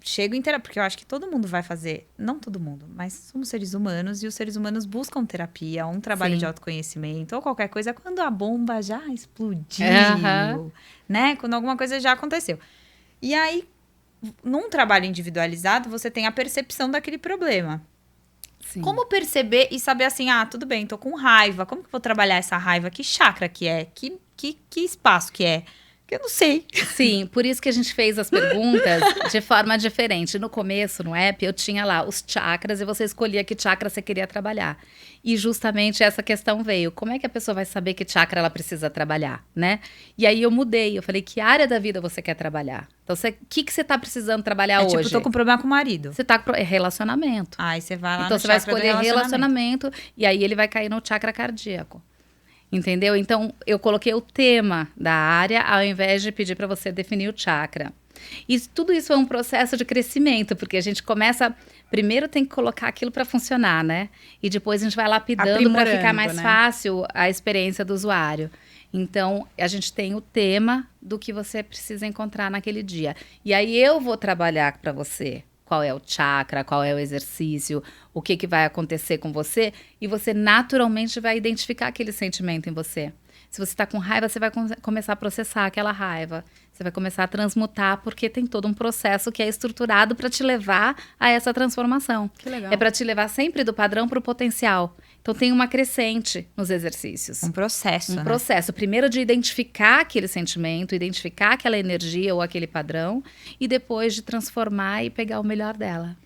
chego em terapia, porque eu acho que todo mundo vai fazer, não todo mundo, mas somos seres humanos e os seres humanos buscam terapia, um trabalho de autoconhecimento ou qualquer coisa quando a bomba já explodiu, né? Quando alguma coisa já aconteceu. E aí, num trabalho individualizado, você tem a percepção daquele problema. Sim. Como perceber e saber assim, tudo bem, tô com raiva, como que eu vou trabalhar essa raiva? Que chakra que é? Que espaço que é? Que eu não sei. Sim, por isso que a gente fez as perguntas de forma diferente. No começo, no app, eu tinha lá os chakras e você escolhia que chakra você queria trabalhar. E justamente essa questão veio. Como é que a pessoa vai saber que chakra ela precisa trabalhar, né? E aí eu mudei, eu falei, que área da vida você quer trabalhar? Então, o que você tá precisando trabalhar hoje? Tipo, tô com problema com o marido. Você tá com relacionamento. Aí você vai lá então, você vai escolher relacionamento e aí ele vai cair no chakra cardíaco. Entendeu? Então, eu coloquei o tema da área ao invés de pedir para você definir o chakra. E tudo isso é um processo de crescimento, porque a gente começa... Primeiro tem que colocar aquilo para funcionar, né? E depois a gente vai lapidando para ficar mais fácil a experiência do usuário. Então, a gente tem o tema do que você precisa encontrar naquele dia. E aí eu vou trabalhar para você qual é o chakra, qual é o exercício, o que vai acontecer com você, e você naturalmente vai identificar aquele sentimento em você. Se você está com raiva, você vai começar a processar aquela raiva. Você vai começar a transmutar, porque tem todo um processo que é estruturado para te levar a essa transformação. Que legal. É para te levar sempre do padrão para o potencial. Então tem uma crescente nos exercícios. Um processo, Um né? processo. Primeiro de identificar aquele sentimento, identificar aquela energia ou aquele padrão, e depois de transformar e pegar o melhor dela.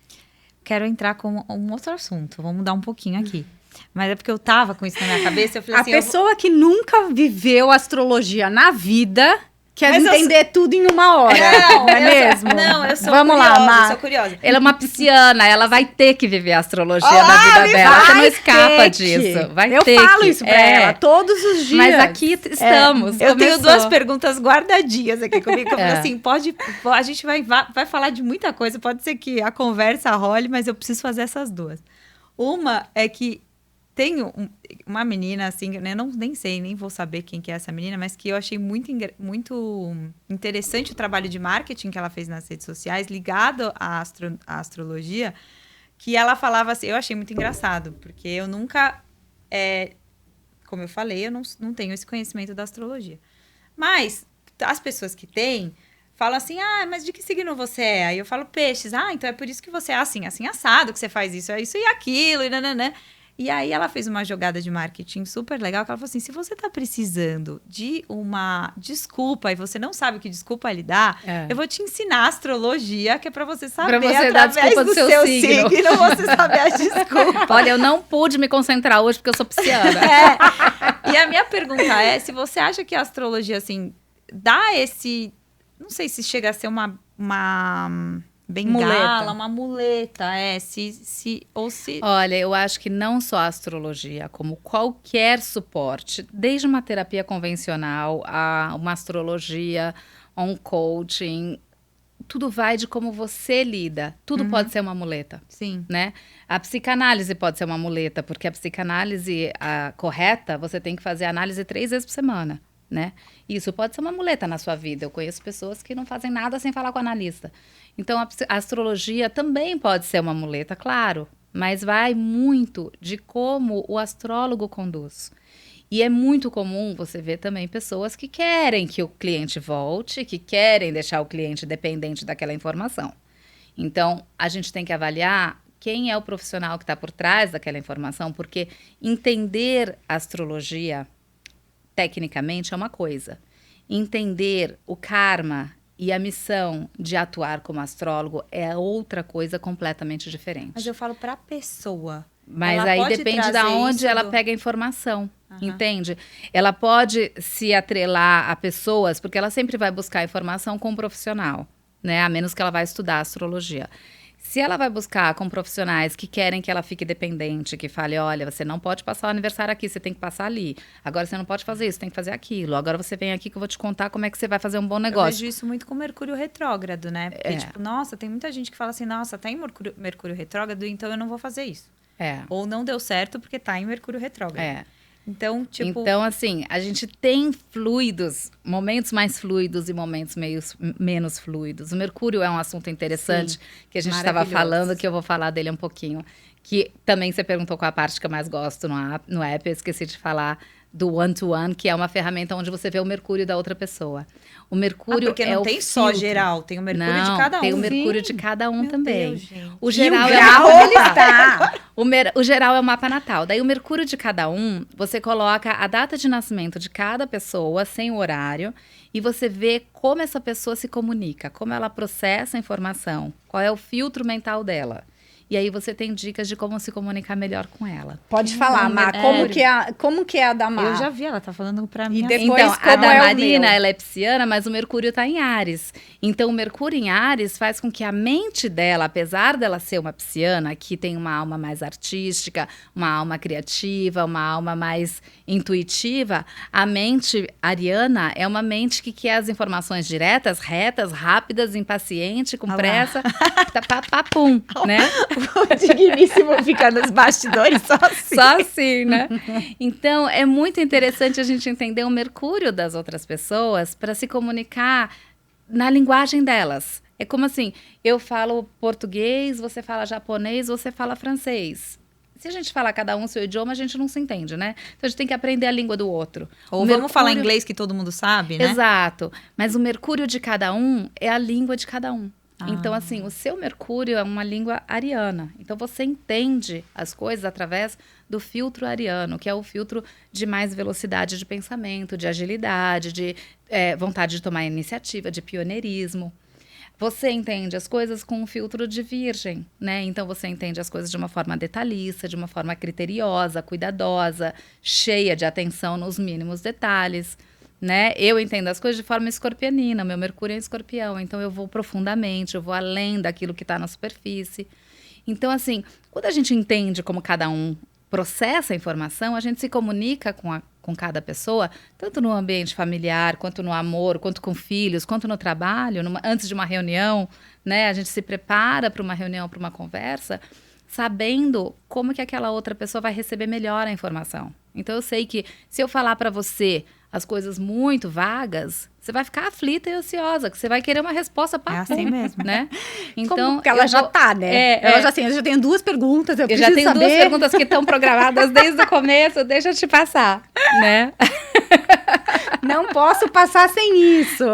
Quero entrar com um outro assunto. Vamos mudar um pouquinho aqui. Mas é porque eu tava com isso na minha cabeça. Eu falei A assim, pessoa que nunca viveu astrologia na vida quer Mas eu entender tudo em uma hora. Não é mesmo? Não, eu sou Vamos curiosa, lá, Mar. eu sou curiosa. Ela é uma pisciana, ela vai ter que viver a astrologia Olá, na vida me dela. Você não Vai escapa ter disso. que. Vai Eu ter falo que. isso pra ela todos os dias. Mas aqui estamos. Eu tenho começou. 2 perguntas guardadinhas aqui comigo. Que eu falei É. assim, a gente vai falar de muita coisa. Pode ser que a conversa role, mas eu preciso fazer essas 2. Uma é que tem uma menina, assim, né, nem sei, nem vou saber quem que é essa menina, mas que eu achei muito interessante o trabalho de marketing que ela fez nas redes sociais, ligado à astrologia, que ela falava assim, eu achei muito engraçado, porque eu nunca, como eu falei, eu não tenho esse conhecimento da astrologia. Mas as pessoas que têm, falam assim, mas de que signo você é? Aí eu falo peixes. Então é por isso que você é assim, assim, assado, que você faz isso, é isso e aquilo, e nananã. E aí ela fez uma jogada de marketing super legal, que ela falou assim, se você tá precisando de uma desculpa e você não sabe que desculpa lhe dá, eu vou te ensinar astrologia, que é pra você saber, Pra você dar através desculpa do do seu seu signo. signo, você saber a desculpa. Olha, eu não pude me concentrar hoje porque eu sou pisciana. E a minha pergunta é, se você acha que a astrologia, assim, dá esse... Não sei se chega a ser uma bengala, uma muleta, ou se... Olha, eu acho que não só a astrologia, como qualquer suporte, desde uma terapia convencional a uma astrologia, a um coaching, tudo vai de como você lida. Tudo pode ser uma muleta. Sim. Né? A psicanálise pode ser uma muleta, porque a psicanálise correta, você tem que fazer análise 3 vezes por semana. Né? Isso pode ser uma muleta na sua vida. Eu conheço pessoas que não fazem nada sem falar com o analista. Então, a astrologia também pode ser uma muleta, claro, mas vai muito de como o astrólogo conduz. E é muito comum você ver também pessoas que querem que o cliente volte, que querem deixar o cliente dependente daquela informação. Então, a gente tem que avaliar quem é o profissional que está por trás daquela informação, porque entender a astrologia tecnicamente é uma coisa. Entender o karma e a missão de atuar como astrólogo é outra coisa completamente diferente. Mas eu falo pra pessoa. Mas Ela aí pode depende de trazer onde isso ela do- pega a informação, entende? Ela pode se atrelar a pessoas, porque ela sempre vai buscar informação com um profissional, né? A menos que ela vai estudar astrologia. Se ela vai buscar com profissionais que querem que ela fique dependente, que fale, olha, você não pode passar o aniversário aqui, você tem que passar ali. Agora você não pode fazer isso, tem que fazer aquilo. Agora você vem aqui que eu vou te contar como é que você vai fazer um bom Eu negócio. vejo isso muito com Mercúrio retrógrado, né? Porque, tipo, nossa, tem muita gente que fala assim, nossa, tá em Mercúrio retrógrado, então eu não vou fazer isso. Ou não deu certo porque tá em Mercúrio retrógrado. Então, tipo... Então, assim, a gente tem fluidos, momentos mais fluidos e momentos menos fluidos. O Mercúrio é um assunto interessante que a gente estava falando, que eu vou falar dele um pouquinho. Que também você perguntou qual a parte que eu mais gosto no app, eu esqueci de falar do one-to-one, que é uma ferramenta onde você vê o Mercúrio da outra pessoa. O Mercúrio porque não é tem o só filtro. geral, tem o Mercúrio Não, de cada um. tem o Mercúrio de cada um Meu também. Deus, gente. O geral E o é grau o ele está. O geral é o mapa natal. Daí o Mercúrio de cada um, você coloca a data de nascimento de cada pessoa, sem o horário, e você vê como essa pessoa se comunica, como ela processa a informação, qual é o filtro mental dela. E aí você tem dicas de como se comunicar melhor com ela. Pode falar, Mar, como que é a da Mar? Eu já vi, ela tá falando pra mim. E assim. depois, Então, a como da é o Marina, meu? ela é pisciana, mas o Mercúrio está em Áries. Então, o Mercúrio em Áries faz com que a mente dela, apesar dela ser uma pisciana, que tem uma alma mais artística, uma alma criativa, uma alma mais intuitiva, a mente ariana é uma mente que quer as informações diretas, retas, rápidas, impaciente, com Olha lá. pressa, papum, né? O digníssimo fica nos bastidores só assim. Só assim, né? Então, é muito interessante a gente entender o Mercúrio das outras pessoas para se comunicar na linguagem delas. É como assim, eu falo português, você fala japonês, você fala francês. Se a gente falar cada um seu idioma, a gente não se entende, né? Então a gente tem que aprender a língua do outro. Ou vamos falar inglês que todo mundo sabe, né? Exato. Mas o mercúrio de cada um é a língua de cada um. Então, assim, o seu mercúrio é uma língua ariana. Então, você entende as coisas através do filtro ariano, que é o filtro de mais velocidade de pensamento, de agilidade, de vontade de tomar iniciativa, de pioneirismo. Você entende as coisas com um filtro de virgem, né? Então, você entende as coisas de uma forma detalhista, de uma forma criteriosa, cuidadosa, cheia de atenção nos mínimos detalhes. Né? Eu entendo as coisas de forma escorpianina, meu Mercúrio é escorpião, então eu vou profundamente, eu vou além daquilo que está na superfície. Então, assim, quando a gente entende como cada um processa a informação, a gente se comunica com cada pessoa, tanto no ambiente familiar, quanto no amor, quanto com filhos, quanto no trabalho, antes de uma reunião, né? A gente se prepara para uma reunião, para uma conversa, sabendo como que aquela outra pessoa vai receber melhor a informação. Então, eu sei que se eu falar para você as coisas muito vagas, você vai ficar aflita e ansiosa, que você vai querer uma resposta para assim mesmo, né? Então, porque ela já tá, né? Ela já assim, eu já tenho 2 perguntas, eu já tenho saber. 2 perguntas que estão programadas desde o começo, deixa eu te passar, né? Não posso passar sem isso.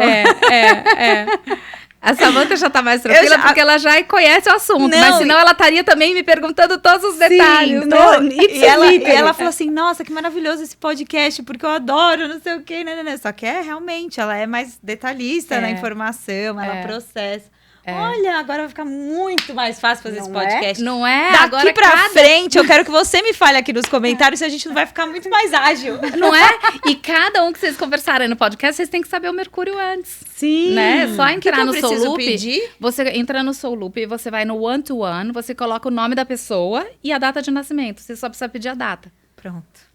A Samantha já tá mais tranquila porque ela já conhece o assunto, mas senão ela estaria também me perguntando todos os detalhes. Sim, e ela falou assim, nossa, que maravilhoso esse podcast, porque eu adoro, não sei o quê, né? Só que realmente, ela é mais detalhista na informação, ela processa. Olha, agora vai ficar muito mais fácil fazer esse podcast. Não é? Daqui agora pra frente, eu quero que você me fale aqui nos comentários se a gente não vai ficar muito mais ágil. Não é? E cada um que vocês conversarem no podcast, vocês têm que saber o Mercúrio antes. Sim. Né? Só entrar no Soul Loop. Pedir? Você entra no Soul Loop e você vai no one-to-one, você coloca o nome da pessoa e a data de nascimento. Você só precisa pedir a data.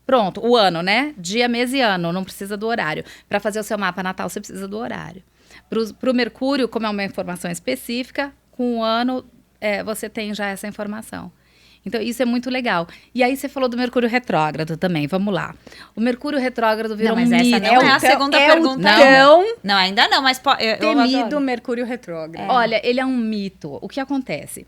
Pronto, o ano, né? Dia, mês e ano, não precisa do horário. Para fazer o seu mapa natal, você precisa do horário. Para o Mercúrio, como é uma informação específica, com o ano você tem já essa informação. Então, isso é muito legal. E aí, você falou do Mercúrio retrógrado também, vamos lá. O Mercúrio retrógrado virou mas um essa mito. não é a segunda pergunta. Não, ainda não, mas... temido Mercúrio retrógrado. Olha, ele é um mito. O que acontece?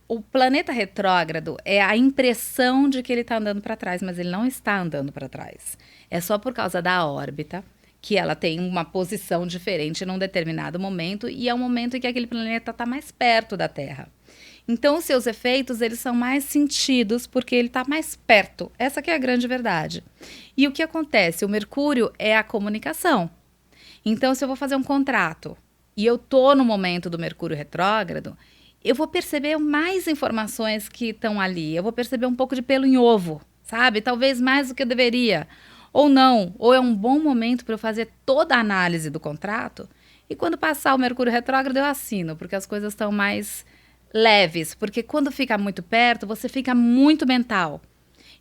O planeta retrógrado é a impressão de que ele está andando para trás, mas ele não está andando para trás. É só por causa da órbita, que ela tem uma posição diferente num determinado momento, e é um momento em que aquele planeta está mais perto da Terra. Então, os seus efeitos, eles são mais sentidos, porque ele está mais perto. Essa que é a grande verdade. E o que acontece? O Mercúrio é a comunicação. Então, se eu vou fazer um contrato, e eu estou no momento do Mercúrio retrógrado, eu vou perceber mais informações que estão ali. Eu vou perceber um pouco de pelo em ovo, sabe? Talvez mais do que eu deveria. Ou não, ou é um bom momento para eu fazer toda a análise do contrato, e quando passar o Mercúrio retrógrado eu assino, porque as coisas estão mais leves, porque quando fica muito perto, você fica muito mental.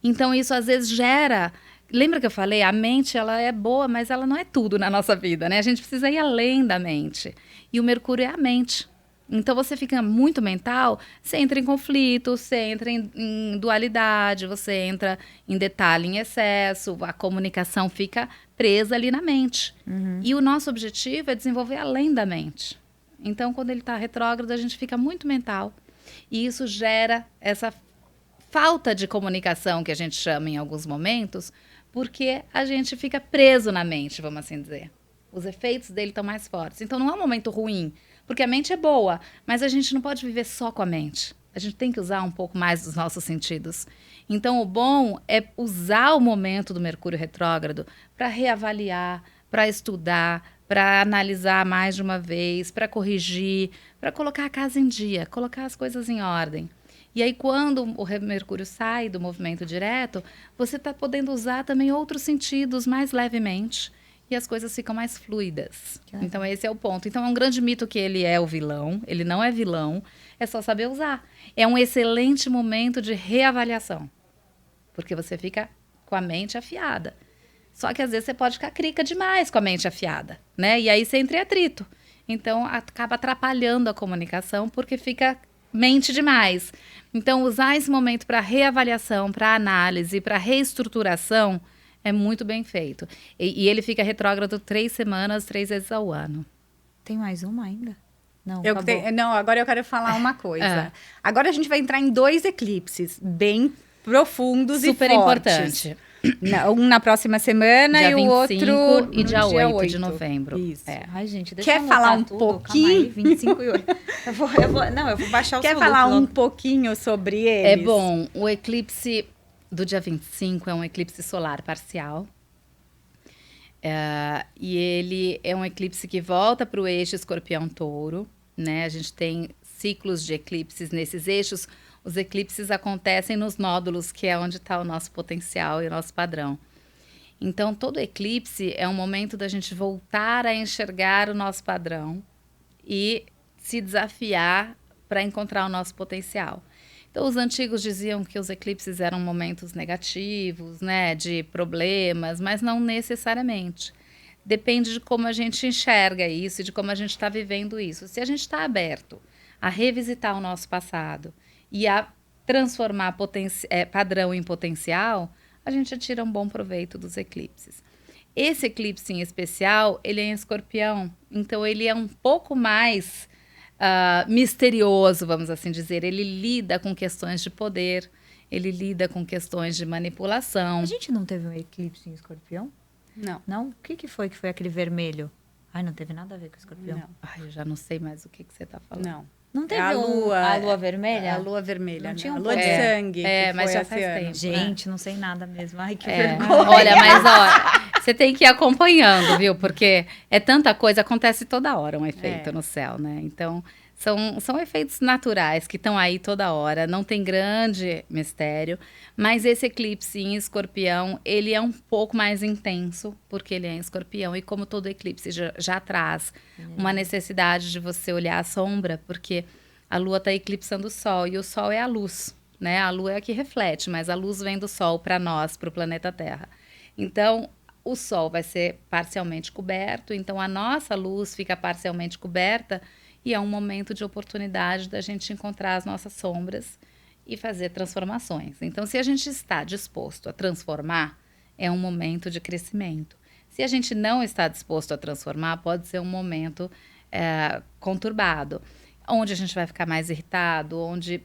Então isso às vezes gera... Lembra que eu falei? A mente, ela é boa, mas ela não é tudo na nossa vida, né? A gente precisa ir além da mente. E o Mercúrio é a mente. Então, você fica muito mental, você entra em conflito, você entra em dualidade, você entra em detalhe em excesso, a comunicação fica presa ali na mente. E o nosso objetivo é desenvolver além da mente. Então, quando ele está retrógrado, a gente fica muito mental. E isso gera essa falta de comunicação, que a gente chama em alguns momentos, porque a gente fica preso na mente, vamos assim dizer. Os efeitos dele estão mais fortes. Então, não é um momento ruim, porque a mente é boa, mas a gente não pode viver só com a mente. A gente tem que usar um pouco mais dos nossos sentidos. Então, o bom é usar o momento do Mercúrio retrógrado para reavaliar, para estudar, para analisar mais de uma vez, para corrigir, para colocar a casa em dia, colocar as coisas em ordem. E aí, quando o Mercúrio sai do movimento direto, você está podendo usar também outros sentidos mais levemente. E as coisas ficam mais fluidas. Então, esse é o ponto. Então, é um grande mito que ele é o vilão. Ele não é vilão. É só saber usar. É um excelente momento de reavaliação. Porque você fica com a mente afiada. Só que, às vezes, você pode ficar crica demais com a mente afiada, né? E aí, você entra em atrito. Então, acaba atrapalhando a comunicação, porque fica mente demais. Então, usar esse momento para reavaliação, para análise, para reestruturação... é muito bem feito. E ele fica retrógrado 3 semanas, 3 vezes ao ano. Tem mais uma ainda? Não, Eu acabou. não, agora eu quero falar uma coisa. Agora a gente vai entrar em 2 eclipses bem profundos Super e fortes. importante. Um na próxima semana Dia e o 25 outro e no dia 8 8 de novembro. Isso. É. Ai, gente, deixa Quer eu falar anotar um tudo. pouquinho? Calma aí, 25 e 8. Não, eu vou baixar o Quer Solup falar um logo. pouquinho sobre É eles? bom, o eclipse do dia 25 é um eclipse solar parcial. E ele é um eclipse que volta para o eixo Escorpião-Touro, né? A gente tem ciclos de eclipses nesses eixos. Os eclipses acontecem nos nódulos, que é onde está o nosso potencial e o nosso padrão. Então, todo eclipse é um momento da gente voltar a enxergar o nosso padrão e se desafiar para encontrar o nosso potencial. Então, os antigos diziam que os eclipses eram momentos negativos, né, de problemas, mas não necessariamente. Depende de como a gente enxerga isso e de como a gente está vivendo isso. Se a gente está aberto a revisitar o nosso passado e a transformar padrão em potencial, a gente tira um bom proveito dos eclipses. Esse eclipse em especial, ele é em Escorpião, então ele é um pouco mais misterioso, vamos assim dizer. Ele lida com questões de poder, ele lida com questões de manipulação. A gente não teve um eclipse em Escorpião? Não. Não? O que foi aquele vermelho? Ai, não teve nada a ver com Escorpião. Não. Ai, eu já não sei mais o que você está falando. Não. Não teve a lua vermelha? É a lua vermelha. Não tinha um a lua de pouco. sangue. que mas foi já esse faz ano. tempo. Gente, não sei nada mesmo. Ai, que É, vergonha. olha, mas ó, você tem que ir acompanhando, viu? Porque é tanta coisa, acontece toda hora um efeito no céu, né? Então, são efeitos naturais que estão aí toda hora, não tem grande mistério, mas esse eclipse em Escorpião, ele é um pouco mais intenso, porque ele é em Escorpião, e como todo eclipse já traz uma necessidade de você olhar a sombra, porque a Lua está eclipsando o Sol, e o Sol é a luz, né? A Lua é a que reflete, mas a luz vem do Sol para nós, para o planeta Terra. Então, o Sol vai ser parcialmente coberto, então a nossa luz fica parcialmente coberta, e é um momento de oportunidade da gente encontrar as nossas sombras e fazer transformações. Então, se a gente está disposto a transformar, é um momento de crescimento. Se a gente não está disposto a transformar, pode ser um momento conturbado, onde a gente vai ficar mais irritado, onde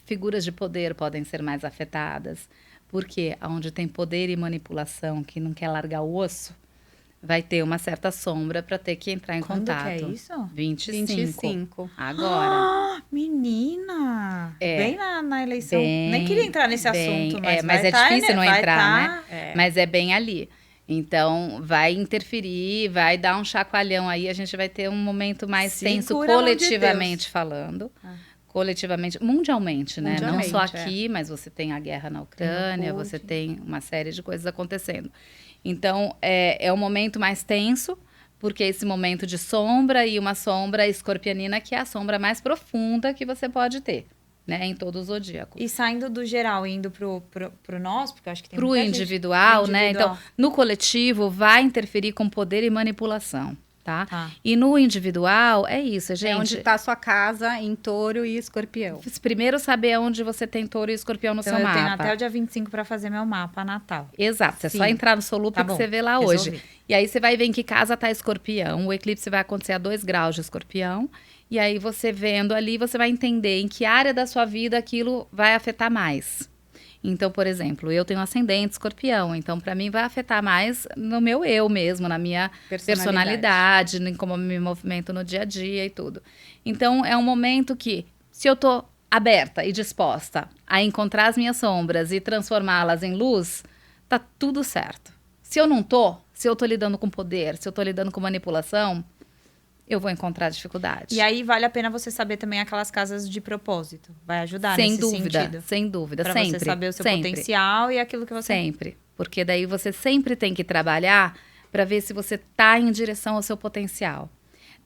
figuras de poder podem ser mais afetadas. Porque onde tem poder e manipulação que não quer largar o osso, vai ter uma certa sombra para ter que entrar em Quando contato. que é isso? 25. Agora. Ah, menina! Bem na eleição. Bem, Nem queria entrar nesse assunto, mas mas vai é difícil não vai entrar, né? Mas é bem ali. Então, vai interferir, vai dar um chacoalhão aí, a gente vai ter um momento mais tenso, Segura a mão de coletivamente Deus. falando. Coletivamente, mundialmente, né? Não Mundialmente, só aqui, mas você tem a guerra na Ucrânia, você tem uma série de coisas acontecendo. Então, é um momento mais tenso, porque é esse momento de sombra e uma sombra escorpianina, que é a sombra mais profunda que você pode ter, né? Em todo o zodíaco. E saindo do geral, indo pro nós, porque eu acho que tem Pro muita gente- individual, pro né? individual. Então, no coletivo, vai interferir com poder e manipulação, tá? Tá. E no individual, é isso, gente. É onde está a sua casa em Touro e Escorpião. Primeiro, saber onde você tem touro e escorpião no Então, seu eu mapa. tenho até o dia 25 para fazer meu mapa natal. Exato, é só Sim. entrar no Solup Tá que bom, você vê lá resolvi. hoje. E aí você vai ver em que casa tá escorpião. O eclipse vai acontecer a 2 graus de escorpião. E aí você vendo ali, você vai entender em que área da sua vida aquilo vai afetar mais. Então, por exemplo, eu tenho ascendente escorpião. Então, para mim, vai afetar mais no meu eu mesmo, na minha personalidade, em como eu me movimento no dia a dia e tudo. Então, é um momento que, se eu tô aberta e disposta a encontrar as minhas sombras e transformá-las em luz, tá tudo certo. Se eu não tô, se eu tô lidando com poder, se eu tô lidando com manipulação, eu vou encontrar dificuldade. E aí vale a pena você saber também aquelas casas de propósito. Vai ajudar sem nesse dúvida, sentido. sem dúvida, Pra sempre. você saber o seu sempre. potencial e aquilo que você... Sempre. Porque daí você sempre tem que trabalhar para ver se você está em direção ao seu potencial.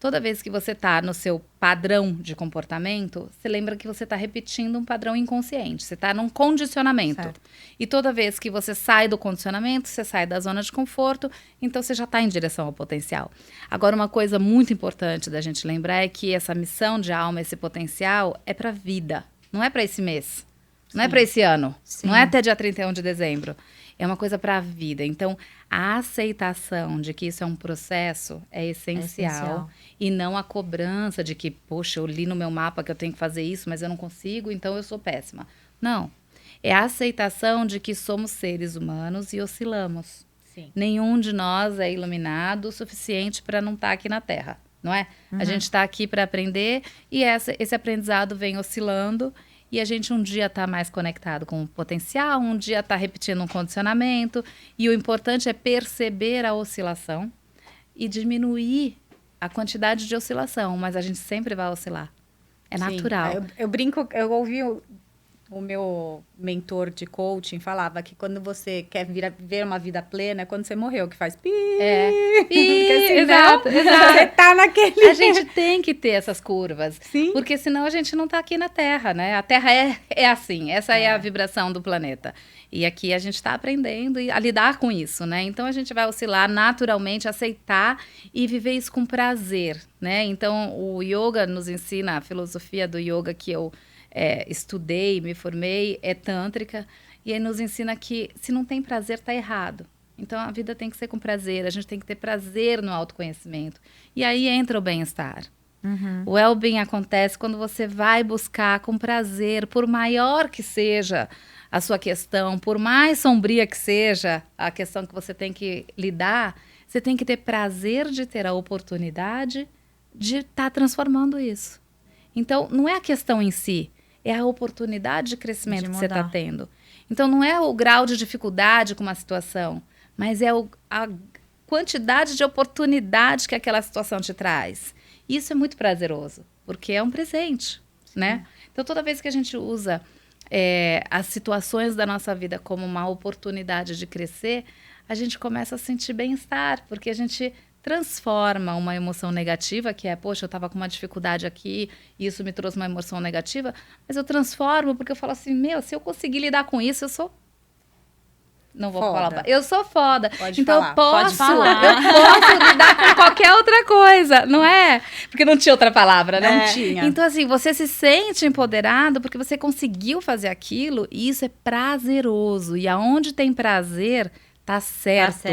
Toda vez que você está no seu padrão de comportamento, você lembra que você está repetindo um padrão inconsciente. Você está num condicionamento. Certo. E toda vez que você sai do condicionamento, você sai da zona de conforto, então você já está em direção ao potencial. Agora, uma coisa muito importante da gente lembrar é que essa missão de alma, esse potencial, é para a vida. Não é para esse mês. Não é para esse ano. Sim. Não é até dia 31 de dezembro. é uma coisa para a vida. Então, a aceitação de que isso é um processo é essencial. E não a cobrança de que, poxa, eu li no meu mapa que eu tenho que fazer isso, mas eu não consigo, então eu sou péssima. Não. É a aceitação de que somos seres humanos e oscilamos. Sim. Nenhum de nós é iluminado o suficiente para não estar aqui na Terra, não é? A gente está aqui para aprender e esse aprendizado vem oscilando e a gente um dia está mais conectado com o potencial, um dia está repetindo um condicionamento e o importante é perceber a oscilação e diminuir a quantidade de oscilação, mas a gente sempre vai oscilar. É natural. Eu brinco, eu ouvi o meu mentor de coaching falava que quando você quer ver uma vida plena, é quando você morreu, que faz pi. Porque senão, exato. você tá naquele... A gente tem que ter essas curvas. Sim. Porque senão a gente não tá aqui na Terra, né? A Terra é assim, essa é a vibração do planeta. E aqui a gente está aprendendo a lidar com isso, né? Então a gente vai oscilar naturalmente, aceitar e viver isso com prazer, né? Então o yoga nos ensina, a filosofia do yoga que eu estudei, me formei, é tântrica, e aí nos ensina que se não tem prazer, tá errado. Então a vida tem que ser com prazer, a gente tem que ter prazer no autoconhecimento. E aí entra o bem-estar. O well-being acontece quando você vai buscar com prazer, por maior que seja a sua questão, por mais sombria que seja a questão que você tem que lidar, você tem que ter prazer de ter a oportunidade de estar transformando isso. Então, não é a questão em si, é a oportunidade de crescimento que você está tendo. Então, não é o grau de dificuldade com uma situação, mas é a quantidade de oportunidade que aquela situação te traz. Isso é muito prazeroso, porque é um presente, né? Então, toda vez que a gente usa as situações da nossa vida como uma oportunidade de crescer, a gente começa a sentir bem-estar, porque a gente transforma uma emoção negativa, que é, poxa, eu estava com uma dificuldade aqui, e isso me trouxe uma emoção negativa, mas eu transformo porque eu falo assim, se eu conseguir lidar com isso, eu sou... Não vou falar. Eu sou foda. Então eu posso lidar com qualquer outra coisa, não é? Porque não tinha outra palavra, né? Não tinha. Então, assim, você se sente empoderado porque você conseguiu fazer aquilo e isso é prazeroso. E aonde tem prazer... Tá certo.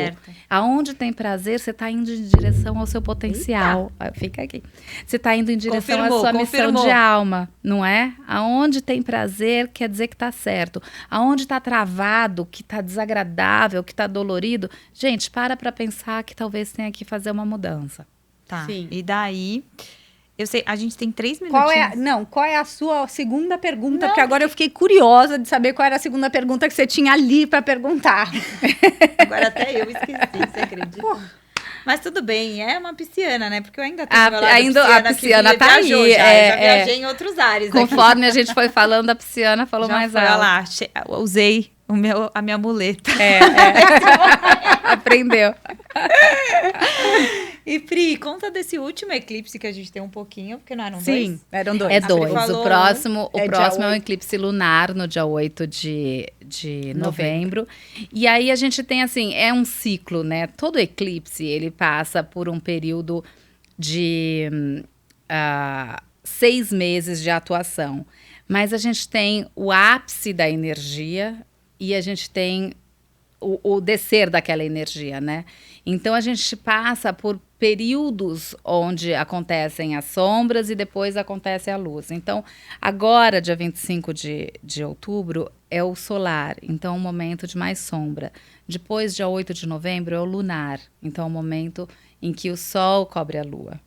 Aonde tem prazer, você tá indo em direção ao seu potencial. Fica aqui. Você tá indo em direção à sua missão de alma, não é? Aonde tem prazer, quer dizer que tá certo. Aonde tá travado, que tá desagradável, que tá dolorido, gente, para pensar que talvez tenha que fazer uma mudança. Tá. Sim. E daí... Eu sei, a gente tem 3 minutinhos. Qual é a sua segunda pergunta? Porque agora eu fiquei curiosa de saber qual era a segunda pergunta que você tinha ali para perguntar. Agora até eu esqueci, você acredita? Mas tudo bem, é uma pisciana, né? Porque eu ainda tenho a pisciana tá viajou, aí. Já viajei em outros ares. Conforme a gente foi falando, a pisciana falou já mais foi, alto. Lá, usei a minha muleta. Aprendeu. E Pri, conta desse último eclipse que a gente tem um pouquinho, porque não eram dois? Sim, eram dois. É 2. Falou... O próximo é um eclipse lunar no dia 8 de novembro. E aí a gente tem, assim, é um ciclo, né? Todo eclipse, ele passa por um período de 6 meses de atuação. Mas a gente tem o ápice da energia e a gente tem o descer daquela energia, né? Então, a gente passa por períodos onde acontecem as sombras e depois acontece a luz. Então, agora, dia 25 de outubro, é o solar. Então, é um momento de mais sombra. Depois, dia 8 de novembro, é o lunar. Então, é um momento em que o sol cobre a lua.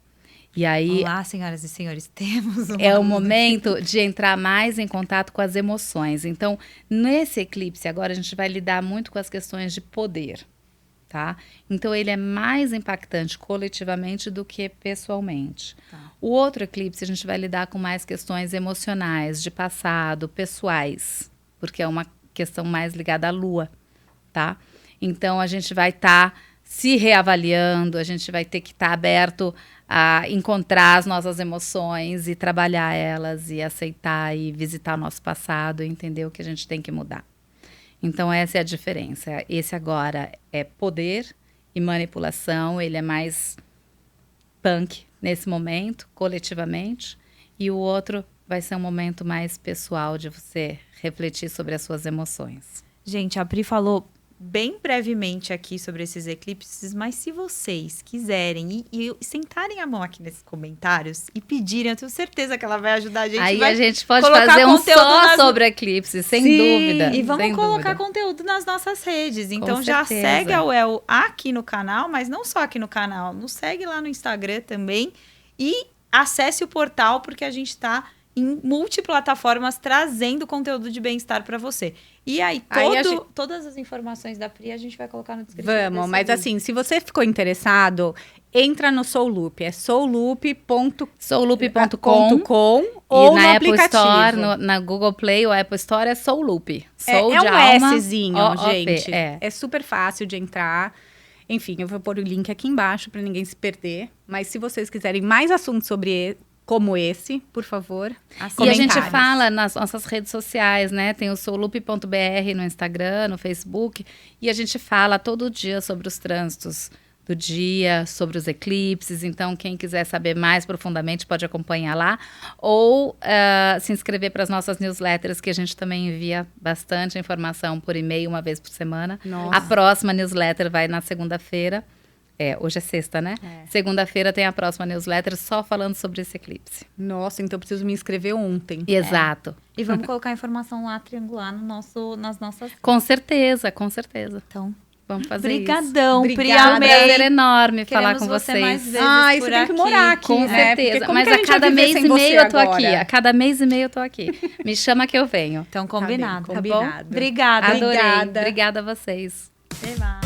E aí, olá, senhoras e senhores, temos é o momento de entrar mais em contato com as emoções. Então, nesse eclipse, agora a gente vai lidar muito com as questões de poder, tá? Então, ele é mais impactante coletivamente do que pessoalmente. Tá. O outro eclipse, a gente vai lidar com mais questões emocionais, de passado, pessoais, porque é uma questão mais ligada à lua, tá? Então, a gente vai estar se reavaliando, a gente vai ter que estar aberto a encontrar as nossas emoções e trabalhar elas e aceitar e visitar o nosso passado e entender o que a gente tem que mudar. Então, essa é a diferença. Esse agora é poder e manipulação, ele é mais punk nesse momento, coletivamente, e o outro vai ser um momento mais pessoal de você refletir sobre as suas emoções. Gente, a Pri falou bem brevemente aqui sobre esses eclipses, mas se vocês quiserem e sentarem a mão aqui nesses comentários e pedirem, eu tenho certeza que ela vai ajudar a gente. Aí vai a gente pode colocar fazer um conteúdo só sobre eclipse, sem dúvida. E vamos sem colocar dúvida. conteúdo nas nossas redes. Então Com já certeza. segue a UEL aqui no canal, mas não só aqui no canal. Nos segue lá no Instagram também. E acesse o portal, porque a gente está em multiplataformas trazendo conteúdo de bem-estar para você. E aí, todas as informações da Pri a gente vai colocar no descrição. Vamos, mas assim, se você ficou interessado, entra no Soulup. É soulup.com ou e na no Apple aplicativo. Store, na Google Play ou Apple Store é Soulup. É de um alma, Szinho, O-O-P, gente. É. É super fácil de entrar. Enfim, eu vou pôr o link aqui embaixo para ninguém se perder. Mas se vocês quiserem mais assuntos como esse, por favor, E a gente fala nas nossas redes sociais, né? Tem o soulup.br no Instagram, no Facebook. E a gente fala todo dia sobre os trânsitos do dia, sobre os eclipses. Então, quem quiser saber mais profundamente pode acompanhar lá. Ou se inscrever para as nossas newsletters, que a gente também envia bastante informação por e-mail uma vez por semana. Nossa. A próxima newsletter vai na segunda-feira. Hoje é sexta, né? Segunda-feira tem a próxima newsletter só falando sobre esse eclipse. Nossa, então eu preciso me inscrever ontem. Exato. E vamos colocar a informação lá, triangular nas nossas... Com certeza, com certeza. Então, vamos fazer isso. brigadão, Pri, Obrigada. É um prazer amei. enorme falar Queremos com você vocês. mais vezes Ai, por você tem que aqui. morar aqui, Com né? certeza. Porque como Mas que a a gente vai cada viver mês sem e você meio eu tô agora? aqui. A cada mês e meio eu tô aqui. Me chama que eu venho. Então, combinado. Tá bem, Tá bom? combinado. Obrigada. Adorei. Obrigada. Obrigada a vocês. Até mais.